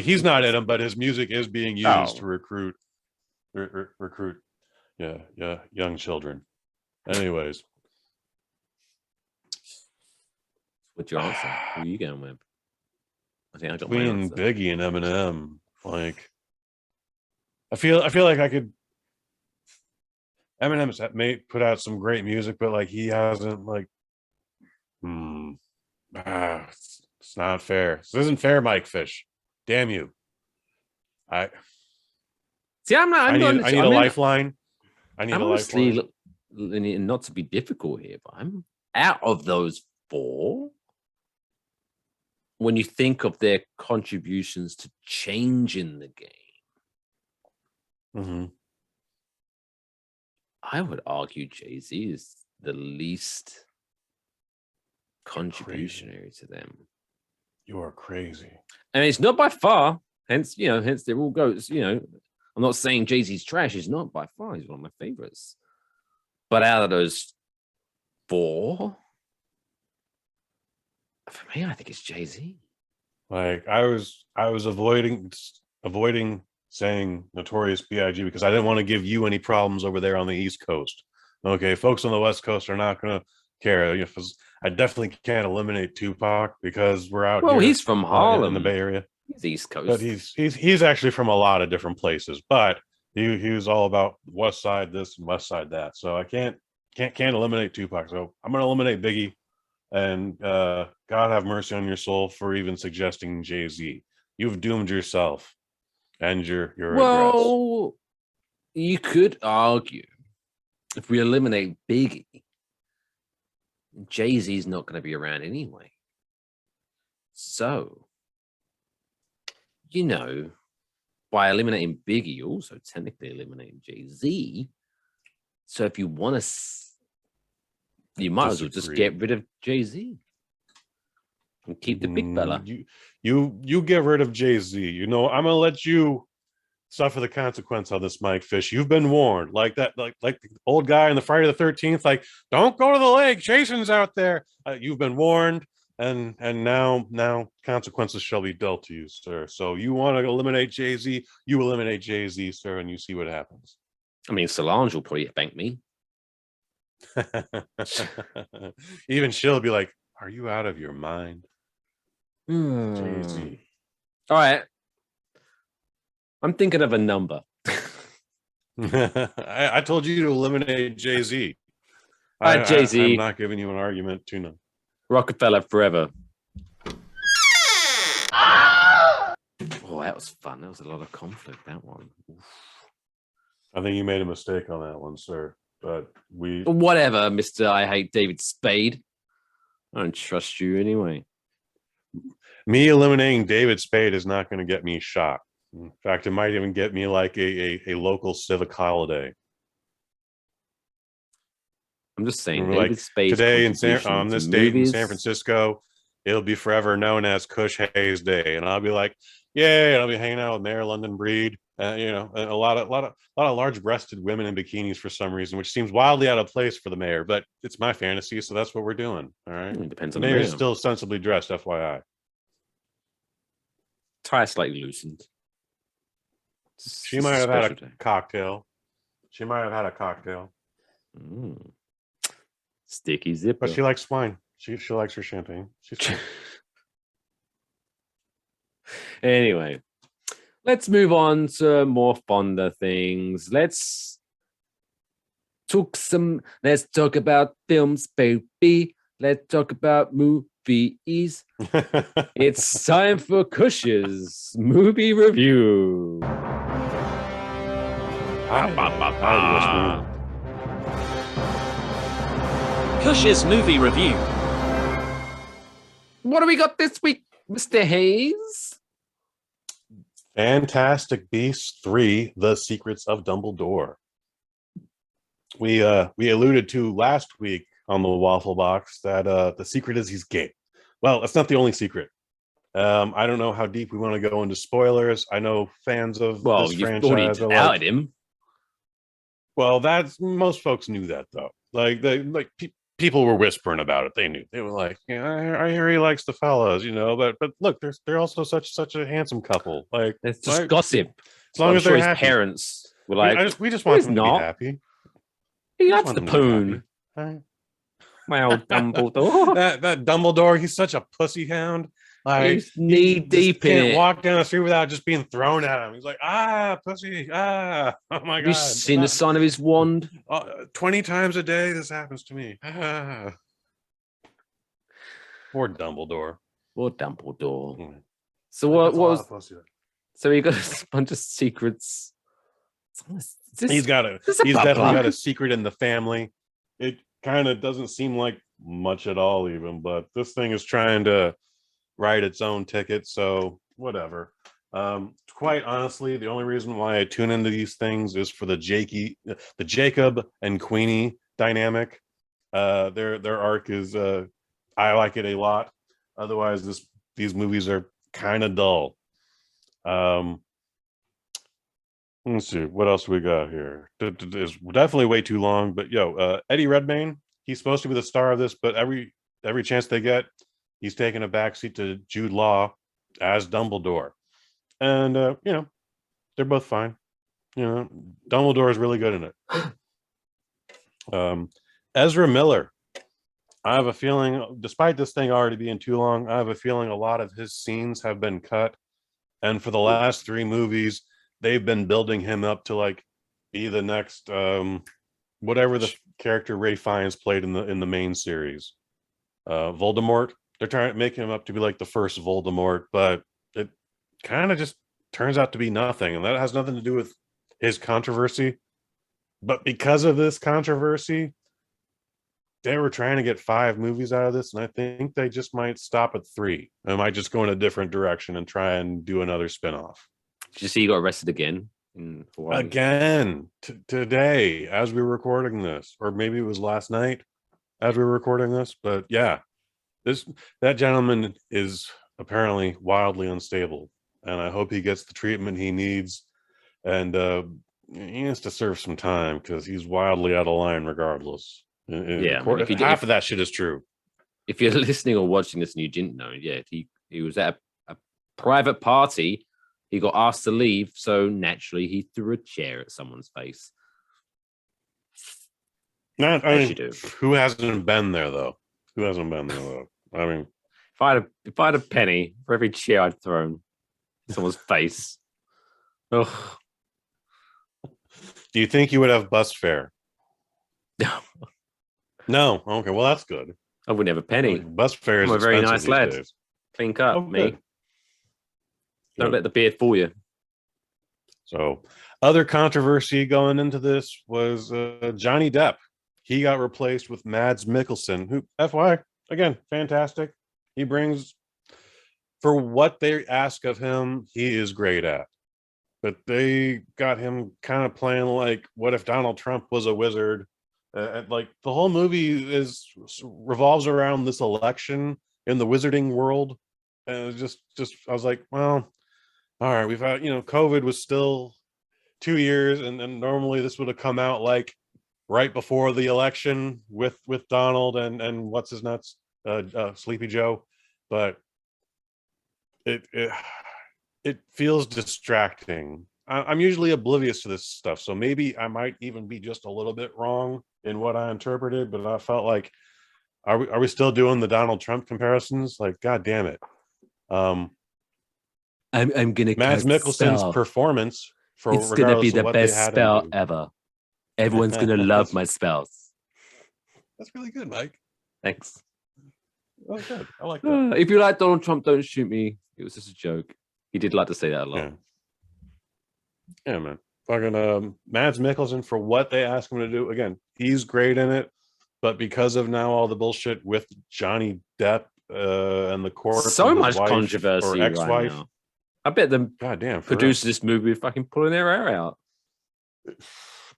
Speaker 3: he's not in them, but his music is being used to recruit young children. Anyways,
Speaker 2: what's your answer? Who are you going with? I think I got
Speaker 3: between Biggie and Eminem. Like, I feel like I could. Eminem's may put out some great music, but like he hasn't like. It's not fair. This isn't fair, Mike Fish. Damn you! I need a lifeline. I need a lifeline.
Speaker 2: Not to be difficult here, but I'm out of those 4. When you think of their contributions to changing the game, I would argue Jay-Z is the least contributionary to them.
Speaker 3: You are crazy.
Speaker 2: And it's not by far. Hence they're all goats. I'm not saying Jay-Z's trash. He's not by far. He's one of my favorites. But out of those 4, for me, I think it's Jay-Z.
Speaker 3: Like I was avoiding saying Notorious B.I.G. because I didn't want to give you any problems over there on the East Coast. Okay, folks on the West Coast are not going to care. I definitely can't eliminate Tupac because we're out here.
Speaker 2: Well, he's from Harlem
Speaker 3: in the Bay Area.
Speaker 2: He's East Coast,
Speaker 3: but he's actually from a lot of different places. But he was all about West Side this and West Side that. So I can't eliminate Tupac. So I'm going to eliminate Biggie. And God have mercy on your soul for even suggesting Jay-Z. You've doomed yourself and your
Speaker 2: well, you could argue if we eliminate Biggie, Jay-Z's not going to be around anyway. So, by eliminating Biggie, you also technically eliminating Jay-Z. So if you want to, you might as well just get rid of Jay-Z and keep the big fella.
Speaker 3: You get rid of Jay-Z. I'm gonna let you suffer the consequence of this, Mike Fish. You've been warned, like that, like the old guy in the Friday the 13th. Like, don't go to the lake. Jason's out there. You've been warned, and now consequences shall be dealt to you, sir. So you want to eliminate Jay-Z? You eliminate Jay-Z, sir, and you see what happens.
Speaker 2: I mean, Solange will probably thank me.
Speaker 3: Even she'll be like, "Are you out of your mind?" Jay-Z.
Speaker 2: All right. I'm thinking of a number.
Speaker 3: I told you to eliminate Jay-Z.
Speaker 2: Jay-Z.
Speaker 3: I'm not giving you an argument to know.
Speaker 2: Rockefeller forever. Oh, that was fun. That was a lot of conflict, that one. Oof.
Speaker 3: I think you made a mistake on that one, sir. But
Speaker 2: whatever, Mr. I Hate David Spade. I don't trust you anyway.
Speaker 3: Me eliminating David Spade is not going to get me shot. In fact, it might even get me like a local civic holiday.
Speaker 2: I'm just saying,
Speaker 3: We're
Speaker 2: David
Speaker 3: like
Speaker 2: Spade's
Speaker 3: today
Speaker 2: contribution
Speaker 3: on
Speaker 2: to
Speaker 3: this date in
Speaker 2: movies-
Speaker 3: San Francisco, it'll be forever known as Kush Hayes Day, and I'll be like, yay! And I'll be hanging out with Mayor London Breed, and a lot of large-breasted women in bikinis for some reason, which seems wildly out of place for the mayor, but it's my fantasy, so that's what we're doing. All right,
Speaker 2: It depends
Speaker 3: the
Speaker 2: on the
Speaker 3: mayor's
Speaker 2: mayor.
Speaker 3: still sensibly dressed, FYI.
Speaker 2: Tie slightly loosened.
Speaker 3: She might have had a cocktail. She might have had a cocktail.
Speaker 2: Sticky zipper.
Speaker 3: But she likes wine. She likes her champagne.
Speaker 2: Anyway, let's move on to more fonder things. Let's talk about films, baby. Let's talk about movies. It's time for Kush's movie review.
Speaker 7: Kush's movie review.
Speaker 2: What do we got this week, Mr. Hayes?
Speaker 3: Fantastic Beasts 3: The Secrets of Dumbledore. We alluded to last week on the Waffle Box that the secret is he's gay. Well, that's not the only secret. I don't know how deep we want to go into spoilers. I know fans of this franchise are
Speaker 2: outed him.
Speaker 3: Well, most folks knew that though. People were whispering about it. They knew. They were like, I hear he likes the fellas, But look, they're also such a handsome couple. Like,
Speaker 2: it's just gossip.
Speaker 3: As long as
Speaker 2: they're
Speaker 3: his
Speaker 2: happy. Parents were like,
Speaker 3: we just want them to be happy.
Speaker 2: He likes the poon. My old Dumbledore.
Speaker 3: that Dumbledore, he's such a pussy hound. Like,
Speaker 2: he's knee deep in it.
Speaker 3: Can't walk down the street without just being thrown at him. He's like, pussy, oh my God.
Speaker 2: Have you seen the sign of his wand?
Speaker 3: 20 times a day this happens to me. Poor Dumbledore.
Speaker 2: Poor Dumbledore. So what was? So he got a bunch of secrets.
Speaker 3: He's definitely got a secret in the family. It kind of doesn't seem like much at all, even, but this thing is trying to write its own ticket, so whatever. Quite honestly, the only reason why I tune into these things is for the Jacob and Queenie dynamic. Their arc is I like it a lot. Otherwise, these movies are kind of dull. Let's see what else we got here. It's definitely way too long, but Eddie Redmayne, he's supposed to be the star of this, but every chance they get, he's taking a backseat to Jude Law as Dumbledore. And, they're both fine. Dumbledore is really good in it. Ezra Miller. I have a feeling, despite this thing already being too long, I have a feeling a lot of his scenes have been cut. And for the last 3 movies, they've been building him up to be the next whatever the character Ray Fiennes played in the main series. Voldemort. They're trying to make him up to be like the first Voldemort, but it kind of just turns out to be nothing. And that has nothing to do with his controversy. But because of this controversy, they were trying to get 5 movies out of this, and I think they just might stop at 3. They might just go in a different direction and try and do another spinoff.
Speaker 2: Did you see he got arrested again?
Speaker 3: Today, as we were recording this, or maybe it was last night as we were recording this, but yeah. That gentleman is apparently wildly unstable, and I hope he gets the treatment he needs, and he has to serve some time because he's wildly out of line regardless. Half of that shit is true.
Speaker 2: If you're listening or watching this and you didn't know, he was at a private party. He got asked to leave, so naturally he threw a chair at someone's face.
Speaker 3: Who hasn't been there though? I mean,
Speaker 2: if I had a penny for every chair I'd thrown at someone's face. Ugh.
Speaker 3: Do you think you would have bus fare? No. Okay, well that's good.
Speaker 2: I wouldn't have a penny.
Speaker 3: Bus fare is
Speaker 2: I'm a very nice
Speaker 3: these
Speaker 2: lad.
Speaker 3: days.
Speaker 2: Clean cut, me.
Speaker 3: Good.
Speaker 2: Don't let the beard fool you.
Speaker 3: So, other controversy going into this was Johnny Depp. He got replaced with Mads Mikkelsen, who, FYI, again, fantastic. He brings for what they ask of him, he is great at. But they got him kind of playing like, what if Donald Trump was a wizard? Like the whole movie revolves around this election in the wizarding world, and just I was like, well, all right, we've had, COVID was still 2 years, and normally this would have come out like right before the election with Donald and what's his nuts, Sleepy Joe, but it feels distracting. I'm usually oblivious to this stuff, so maybe I might even be just a little bit wrong in what I interpreted, but I felt like, are we still doing the Donald Trump comparisons? Like, God damn it.
Speaker 2: I'm gonna
Speaker 3: Mads Mikkelsen's performance
Speaker 2: it's gonna be the best spell
Speaker 3: him
Speaker 2: ever. Everyone's gonna love my spells.
Speaker 3: That's really good, Mike.
Speaker 2: Thanks.
Speaker 3: Oh, good. I like that.
Speaker 2: If you like Donald Trump, don't shoot me. It was just a joke. He did like to say that a lot.
Speaker 3: Yeah, man. Fucking Mads Mikkelsen, for what they ask him to do. Again, he's great in it, but because of now all the bullshit with Johnny Depp and the court,
Speaker 2: so much controversy
Speaker 3: or ex-wife.
Speaker 2: right now. I bet the
Speaker 3: goddamn
Speaker 2: producers of this movie are fucking pulling their hair out.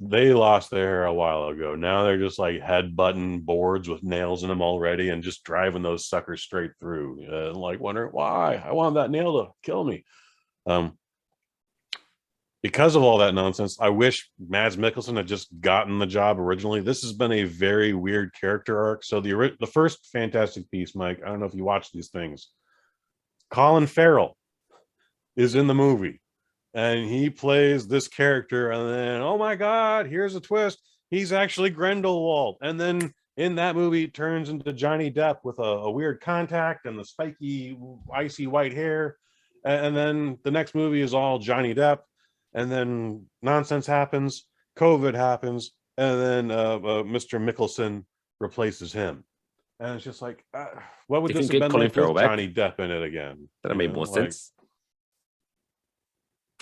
Speaker 3: They lost their hair a while ago. Now they're just like head-butting boards with nails in them already and just driving those suckers straight through. Like wondering why. I want that nail to kill me. Because of all that nonsense, I wish Mads Mikkelsen had just gotten the job originally. This has been a very weird character arc. So the first Fantastic Beasts, Mike, I don't know if you watch these things. Colin Farrell is in the movie, and he plays this character, and then, oh my God, here's a twist. He's actually Grindelwald. And then in that movie, it turns into Johnny Depp with a weird contact and the spiky, icy white hair. And then the next movie is all Johnny Depp. And then nonsense happens, COVID happens, and then Mr. Mikkelsen replaces him. And it's just like, what would this have been like with Johnny Depp in it again?
Speaker 2: That made more sense.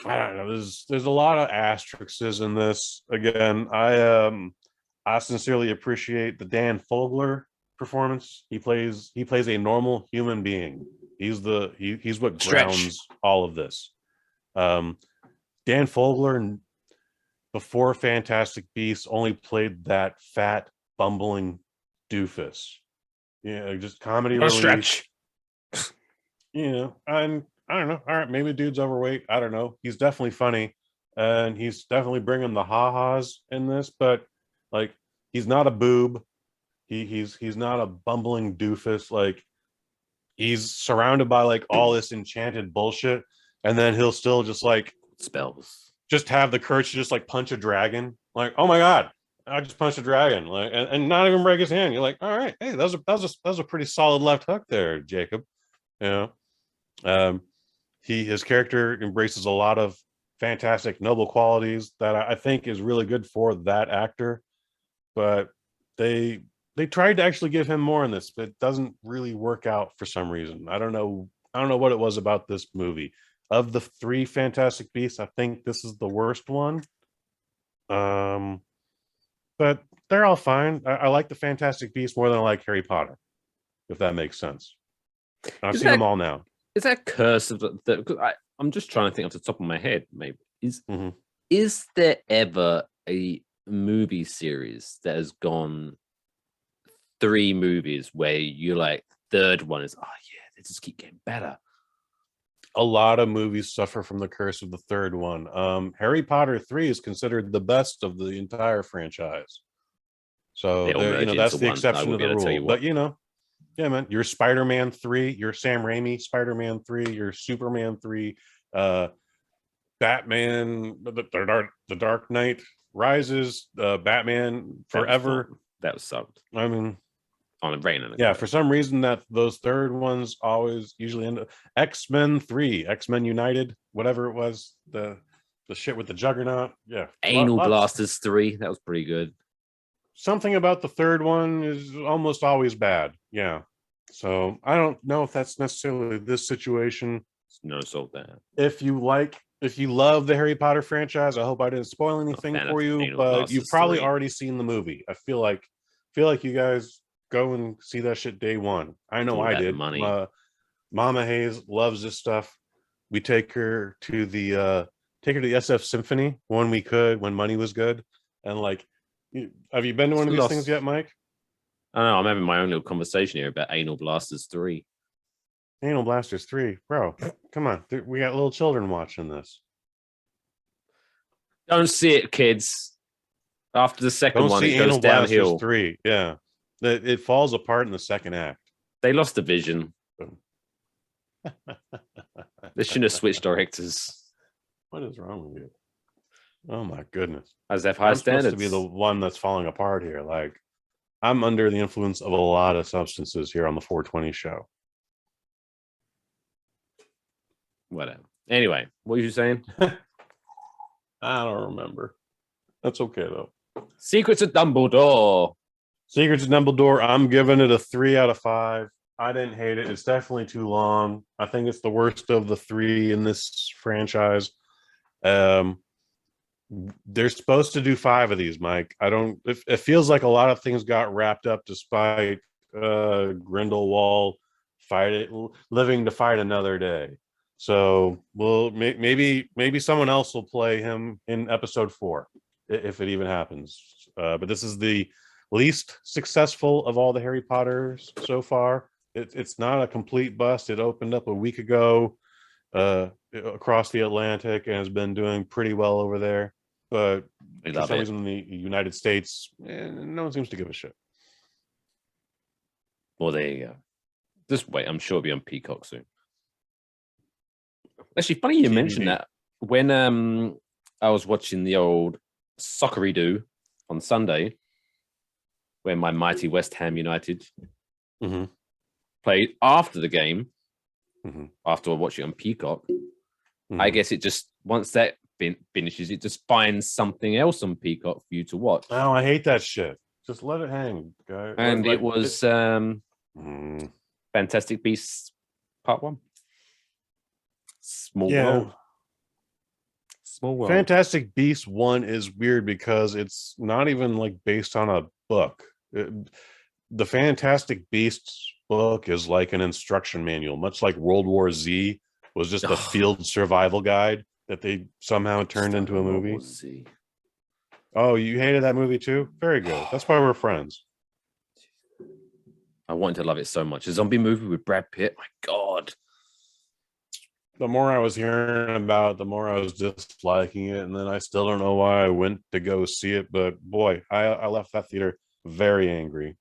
Speaker 3: I don't know. There's a lot of asterisks in this. Again, I sincerely appreciate the Dan Fogler performance. He plays a normal human being. He's what grounds all of this. Dan Fogler, before Fantastic Beasts, only played that fat, bumbling doofus. Just comedy relief.
Speaker 2: Stretch.
Speaker 3: I don't know. All right, maybe dude's overweight. I don't know. He's definitely funny, and he's definitely bringing the ha-has in this. But like, he's not a boob. He's not a bumbling doofus. Like, he's surrounded by like all this enchanted bullshit, and then he'll still just like
Speaker 2: spells,
Speaker 3: just have the courage to just like punch a dragon. Like, oh my God, I just punched a dragon, like, and not even break his hand. You're like, all right, hey, that was a pretty solid left hook there, Jacob. His character embraces a lot of fantastic, noble qualities that I think is really good for that actor. But they tried to actually give him more in this, but it doesn't really work out for some reason. I don't know what it was about this movie. Of the three Fantastic Beasts, I think this is the worst one. But they're all fine. I like the Fantastic Beasts more than I like Harry Potter, if that makes sense. I've seen them all now.
Speaker 2: Is that curse of the I'm just trying to think off the top of my head, maybe. Is there ever a movie series that has gone 3 movies where you're like, third one is, oh yeah, they just keep getting better?
Speaker 3: A lot of movies suffer from the curse of the third one. Harry Potter 3 is considered the best of the entire franchise. So that's the exception to the rule. But yeah, man, your Spider-Man 3, your Sam Raimi Spider-Man 3, your Superman 3, Batman, the Dark Knight Rises, Batman Forever.
Speaker 2: That was sucked.
Speaker 3: I mean,
Speaker 2: on a rain and
Speaker 3: yeah, for some reason that those third ones usually end up. X-Men 3, X-Men United, whatever it was, the shit with the Juggernaut. Yeah,
Speaker 2: Anal Blasters 3, that was pretty good.
Speaker 3: Something about the third one is almost always bad. Yeah, so I don't know if that's necessarily this situation.
Speaker 2: No, so that
Speaker 3: if you love the Harry Potter franchise, I hope I didn't spoil anything for you, but you've probably already seen the movie. I feel like you guys go and see that shit day one. I know I did. Mama Hayes loves this stuff. We take her to the SF Symphony when money was good. And like, have you been to one of these things yet, Mike?
Speaker 2: I don't know. I'm having my own little conversation here about Anal Blasters 3.
Speaker 3: Anal Blasters 3, bro. Come on. We got little children watching this.
Speaker 2: Don't see it, kids. After the second one, it goes
Speaker 3: Anal
Speaker 2: downhill.
Speaker 3: Blasters 3. Yeah. It falls apart in the second act.
Speaker 2: They lost the vision. They shouldn't have switched directors.
Speaker 3: What is wrong with you? Oh my goodness.
Speaker 2: As they have high
Speaker 3: I'm
Speaker 2: standards.
Speaker 3: supposed to be the one that's falling apart here. Like, I'm under the influence of a lot of substances here on the 420 show.
Speaker 2: Whatever. Anyway, what were you saying?
Speaker 3: I don't remember. That's okay though.
Speaker 2: Secrets of Dumbledore.
Speaker 3: Secrets of Dumbledore. I'm giving it a 3 out of 5. I didn't hate it. It's definitely too long. I think it's the worst of the 3 in this franchise. They're supposed to do 5 of these, Mike. It feels like a lot of things got wrapped up despite Grindelwald living to fight another day. So maybe someone else will play him in episode 4 if it even happens. But this is the least successful of all the Harry Potters so far. It's not a complete bust. It opened up a week ago across the Atlantic and has been doing pretty well over there. But for some reason in the United States, no one seems to give a shit.
Speaker 2: Well, there you go. Just wait. I'm sure it'll be on Peacock soon. Actually, funny you mentioned that. When I was watching the old Soccery-Doo on Sunday, when my mighty West Ham United played after the game, after I watched it on Peacock, I guess it just, once that finishes, it just finds something else on Peacock for you to watch.
Speaker 3: Oh, I hate that shit. Just let it hang, guy.
Speaker 2: And it was Fantastic Beasts Part 1. Small world. Small world.
Speaker 3: Fantastic Beasts 1 is weird because it's not even like based on a book. The Fantastic Beasts book is like an instruction manual, much like World War Z was just a field survival guide that they somehow turned into a movie. Oh, you hated that movie too? Very good. That's why we're friends.
Speaker 2: I wanted to love it so much. A zombie movie with Brad Pitt. My God.
Speaker 3: The more I was hearing about it, the more I was disliking it. And then I still don't know why I went to go see it. But boy, I left that theater very angry.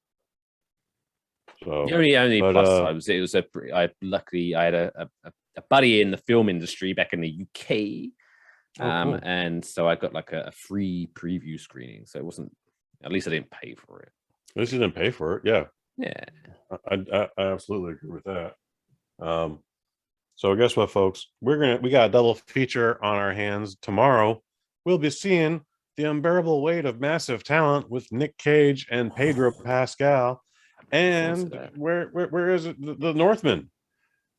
Speaker 3: So
Speaker 2: The only plus side was it was luckily I had a buddy in the film industry back in the UK.
Speaker 3: Cool.
Speaker 2: And so I got like a free preview screening. So it wasn't, at least I didn't pay for it.
Speaker 3: At least you didn't pay for it. Yeah.
Speaker 2: Yeah.
Speaker 3: I absolutely agree with that. So guess what, folks? We got a double feature on our hands tomorrow. We'll be seeing The Unbearable Weight of Massive Talent with Nick Cage and Pedro Pascal. And where is it? The Northman.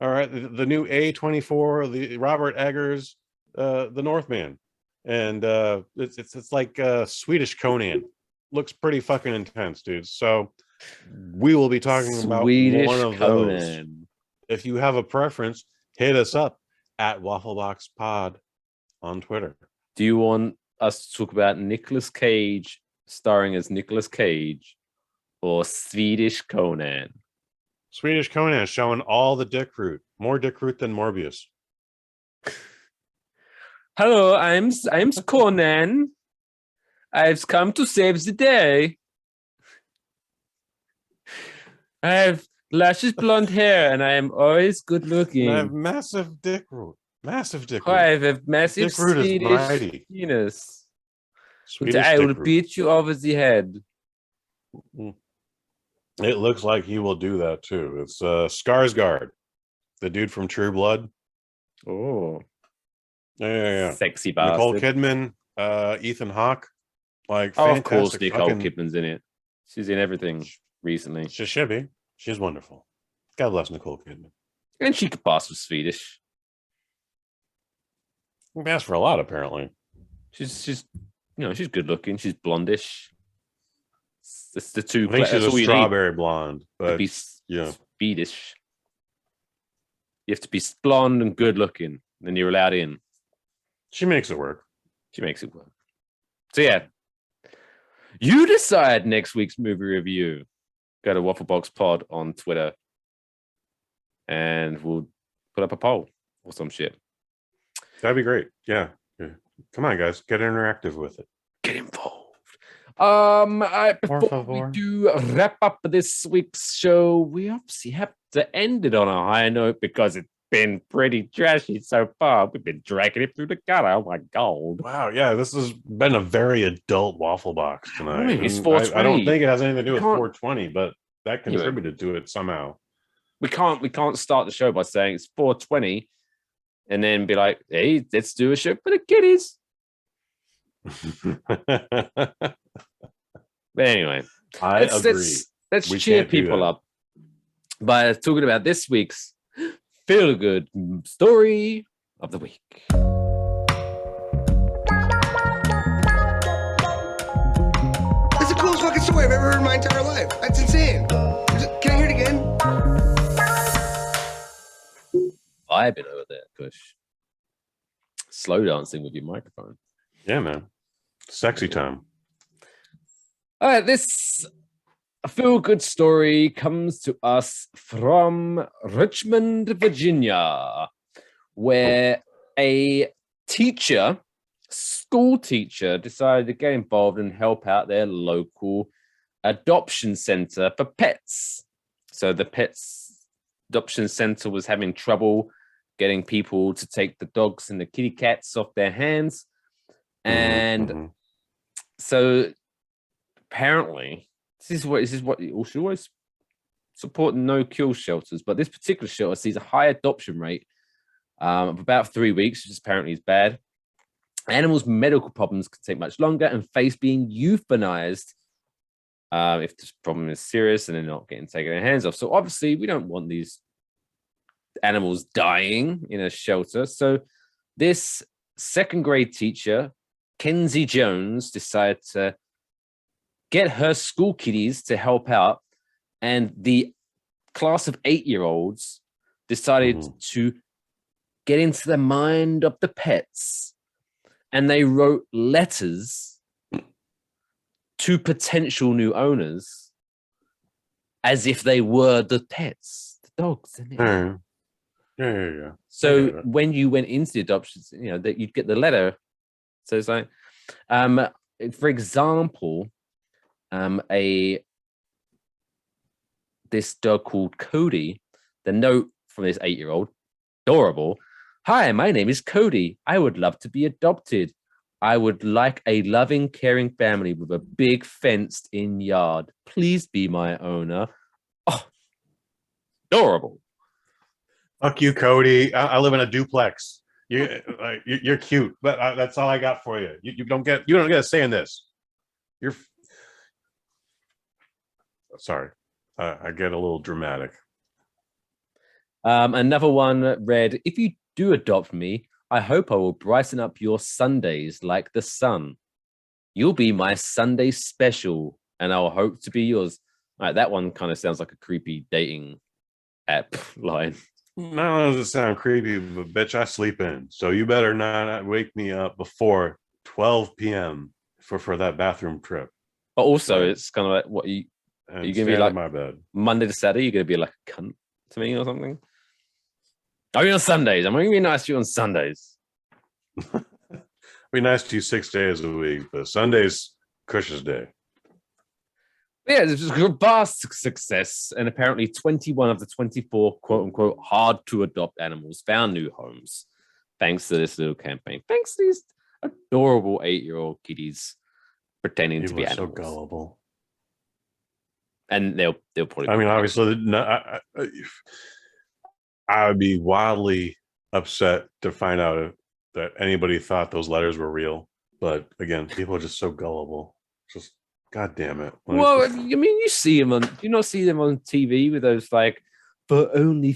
Speaker 3: All right, the new A24, the Robert Eggers, the Northman, and it's like Swedish Conan. Looks pretty fucking intense, dude. So we will be talking about one of those. If you have a preference, hit us up at WaffleboxPod on Twitter.
Speaker 2: Do you want us to talk about Nicolas Cage starring as Nicolas Cage or Swedish Conan?
Speaker 3: Swedish Conan showing all the dick root. More dick root than Morbius.
Speaker 2: Hello, I'm Conan. I've come to save the day. I have luscious blonde hair, and I am always good looking.
Speaker 3: And I have massive dick root. Massive dick root.
Speaker 2: I have a massive
Speaker 3: dick root is mighty.
Speaker 2: Swedish penis.
Speaker 3: Swedish
Speaker 2: I will
Speaker 3: dick root.
Speaker 2: beat you over the head.
Speaker 3: It looks like he will do that too. It's Skarsgård, the dude from True Blood.
Speaker 2: Oh,
Speaker 3: yeah.
Speaker 2: Sexy bastard.
Speaker 3: Nicole Kidman, Ethan Hawke. Like,
Speaker 2: of course, Nicole Kidman's in it. She's in everything recently.
Speaker 3: She should be. She's wonderful. God bless Nicole Kidman.
Speaker 2: And she could pass for Swedish.
Speaker 3: You can ask for a lot, apparently.
Speaker 2: She's good looking. She's blondish. It's the two.
Speaker 3: I think she's a strawberry blonde, but
Speaker 2: be Swedish. You have to be blonde and good looking, then you're allowed in.
Speaker 3: She makes it work.
Speaker 2: She makes it work. So yeah, you decide next week's movie review. Go to Wafflebox Pod on Twitter, and we'll put up a poll or some shit.
Speaker 3: That'd be great. Yeah. Come on, guys, get interactive with it.
Speaker 2: Get involved. Before we do wrap up this week's show, we obviously have to end it on a high note because it's been pretty trashy so far. We've been dragging it through the gutter. Oh my god!
Speaker 3: Wow, yeah, this has been a very adult waffle box tonight.
Speaker 2: Right, it's 420.
Speaker 3: I don't think it has anything to do with 420, but that contributed to it somehow.
Speaker 2: We can't start the show by saying it's 420 and then be like, hey, let's do a show for the kiddies. But anyway,
Speaker 3: I agree.
Speaker 2: Let's cheer people up by talking about this week's feel-good story of the week.
Speaker 5: That's the coolest fucking story I've ever heard in my entire life. That's insane. Can I hear it again?
Speaker 2: Vibing over there, Kush. Slow dancing with your microphone.
Speaker 3: Yeah, man. Sexy time.
Speaker 2: All right, this feel-good story comes to us from Richmond, Virginia, where a school teacher, decided to get involved and help out their local adoption center for pets. So the pets adoption center was having trouble getting people to take the dogs and the kitty cats off their hands. And so apparently, this is what you should always support no-kill shelters, but this particular shelter sees a high adoption rate of about 3 weeks, which apparently is bad. Animals' medical problems can take much longer and face being euthanized if this problem is serious and they're not getting taken their hands off. So obviously, we don't want these animals dying in a shelter. So this second grade teacher, Kenzie Jones, decided to get her school kiddies to help out, and the class of 8-year-olds decided to get into the mind of the pets, and they wrote letters to potential new owners as if they were the pets, the dogs.
Speaker 3: Yeah.
Speaker 2: So when you went into the adoptions, that you'd get the letter. So it's like, for example, this dog called Cody, the note from this 8-year-old, adorable. Hi, my name is Cody. I would love to be adopted. I would like a loving, caring family with a big fenced-in yard. Please be my owner. Oh, adorable.
Speaker 3: Fuck you, Cody. I live in a duplex. You're cute, but that's all I got for you. You don't get a say in this. You're sorry. I get a little dramatic.
Speaker 2: Another one read, if you do adopt me, I hope I will brighten up your Sundays like the sun. You'll be my Sunday special, and I'll hope to be yours. All right, that one kind of sounds like a creepy dating app line.
Speaker 3: Not only does it sound creepy, but bitch, I sleep in. So you better not wake me up before 12 p.m. for that bathroom trip.
Speaker 2: But also, it's kind of like, what are you going to be like?
Speaker 3: My bed.
Speaker 2: Monday to Saturday, you're going to be like a cunt to me or something? Are you on Sundays? I'm going to be nice to you on Sundays.
Speaker 3: Be nice to you 6 days a week, but Sunday's Kush's day.
Speaker 2: Yeah, this was a vast success, and apparently 21 of the 24 quote-unquote hard-to-adopt animals found new homes thanks to this little campaign. Thanks to these adorable 8-year-old kitties pretending to be animals.
Speaker 3: So gullible.
Speaker 2: And they'll probably...
Speaker 3: I mean, obviously, I would be wildly upset to find out that anybody thought those letters were real. But again, people are just so gullible. Just... God damn it.
Speaker 2: Well, I mean, you see them on, do you not see them on TV with those like, for only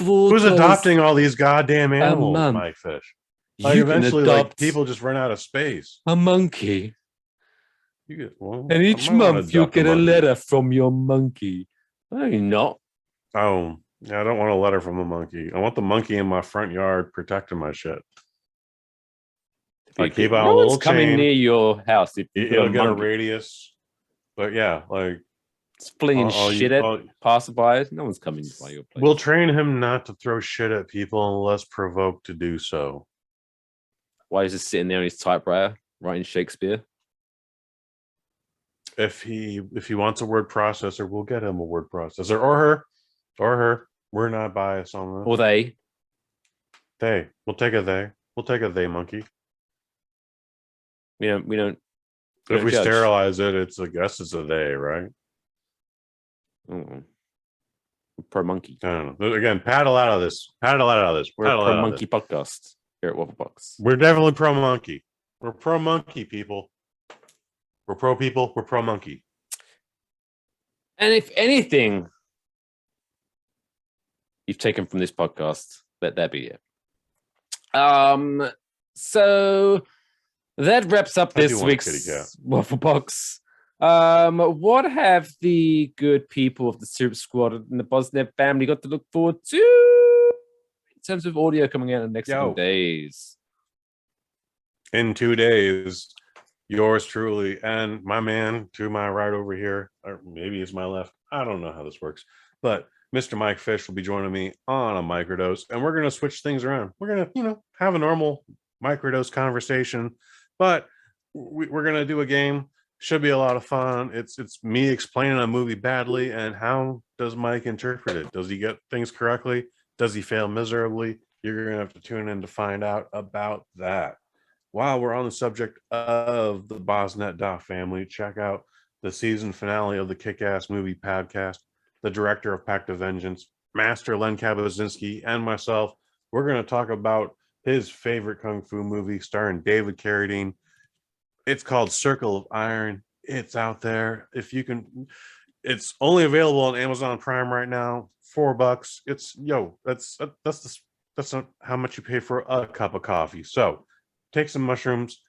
Speaker 2: $4?
Speaker 3: Who's adopting all these goddamn animals, Mike Fish? Like, eventually, like, people just run out of space.
Speaker 2: A monkey.
Speaker 3: You get, well,
Speaker 2: and each month you'll get a letter from your monkey. No, you're not.
Speaker 3: Oh, Yeah, I don't want a letter from a monkey. I want the monkey in my front yard protecting my shit. I keep on
Speaker 2: no
Speaker 3: a
Speaker 2: one's
Speaker 3: little
Speaker 2: coming
Speaker 3: chain.
Speaker 2: near your house. If you
Speaker 3: It'll get a
Speaker 2: monkey
Speaker 3: radius. But yeah, like
Speaker 2: it's flinging shit at
Speaker 3: I'll-
Speaker 2: passerbys. No one's coming by your place.
Speaker 3: we'll train him not to throw shit at people unless provoked to do so.
Speaker 2: Why is he sitting there on his typewriter writing Shakespeare?
Speaker 3: If he wants a word processor, we'll get him a word processor or her. We're not biased on this.
Speaker 2: Or they?
Speaker 3: They. We'll take a they. We'll take a they monkey.
Speaker 2: We don't.
Speaker 3: If we
Speaker 2: judge.
Speaker 3: sterilize it, I guess it's a they, right?
Speaker 2: Mm-mm. Pro monkey.
Speaker 3: I don't know. Again, paddle out of this.
Speaker 2: We're
Speaker 3: Paddle
Speaker 2: a
Speaker 3: out of
Speaker 2: pro monkey
Speaker 3: this.
Speaker 2: podcast here at Waffle Box.
Speaker 3: We're definitely pro monkey. We're pro monkey people. We're pro people. We're pro monkey.
Speaker 2: And if anything you've taken from this podcast, let that be it. So that wraps up
Speaker 3: I do
Speaker 2: this
Speaker 3: want a kitty
Speaker 2: week's
Speaker 3: cat.
Speaker 2: Waffle Box. What have the good people of the Syrup Squad and the Bosnet family got to look forward to in terms of audio coming out in the next few days?
Speaker 3: In 2 days, yours truly and my man to my right over here, or maybe it's my left. I don't know how this works, but Mr. Mike Fish will be joining me on a microdose, and we're going to switch things around. We're going to, have a normal microdose conversation, but we're going to do a game. Should be a lot of fun. It's me explaining a movie badly, and how does Mike interpret it? Does he get things correctly? Does he fail miserably? You're going to have to tune in to find out about that. While we're on the subject of the Bosnet Doc family, check out the season finale of the Kick-Ass Movie Podcast. The director of Pact of Vengeance, Master Len Kabaczynski, and myself, we're going to talk about his favorite kung fu movie starring David Carradine. It's called Circle of Iron. It's out there. If you can, it's only available on Amazon Prime right now. $4. It's that's not how much you pay for a cup of coffee. So take some mushrooms,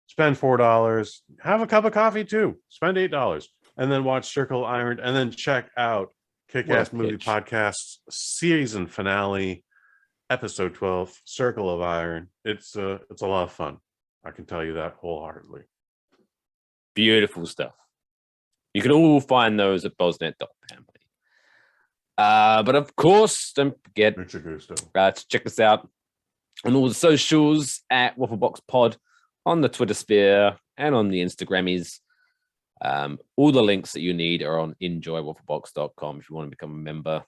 Speaker 3: spend $4, have a cup of coffee too, spend $8, and then watch Circle of Iron, and then check out Kick-Ass Movie Podcast's season finale, episode 12, Circle of Iron. It's a lot of fun. I can tell you that wholeheartedly.
Speaker 2: Beautiful stuff. You can all find those at Bosnet.family. But of course, don't forget to check us out on all the socials at Wafflebox Pod, on the Twitter sphere and on the Instagrammies. All the links that you need are on enjoywafflebox.com if you want to become a member.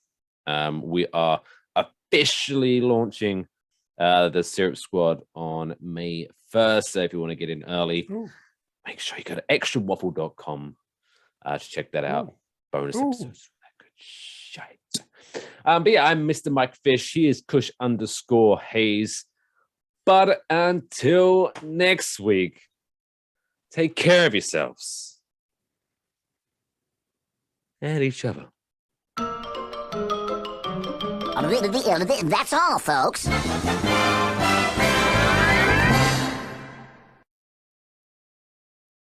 Speaker 2: We are officially launching the Syrup Squad on May 1st. So if you want to get in early, make sure you go to extrawaffle.com to check that out. Bonus episodes. Good shite. But yeah, I'm Mr. Mike Fish. He is Kush_Hayes. But until next week, take care of yourselves and each other.
Speaker 8: That's all, folks.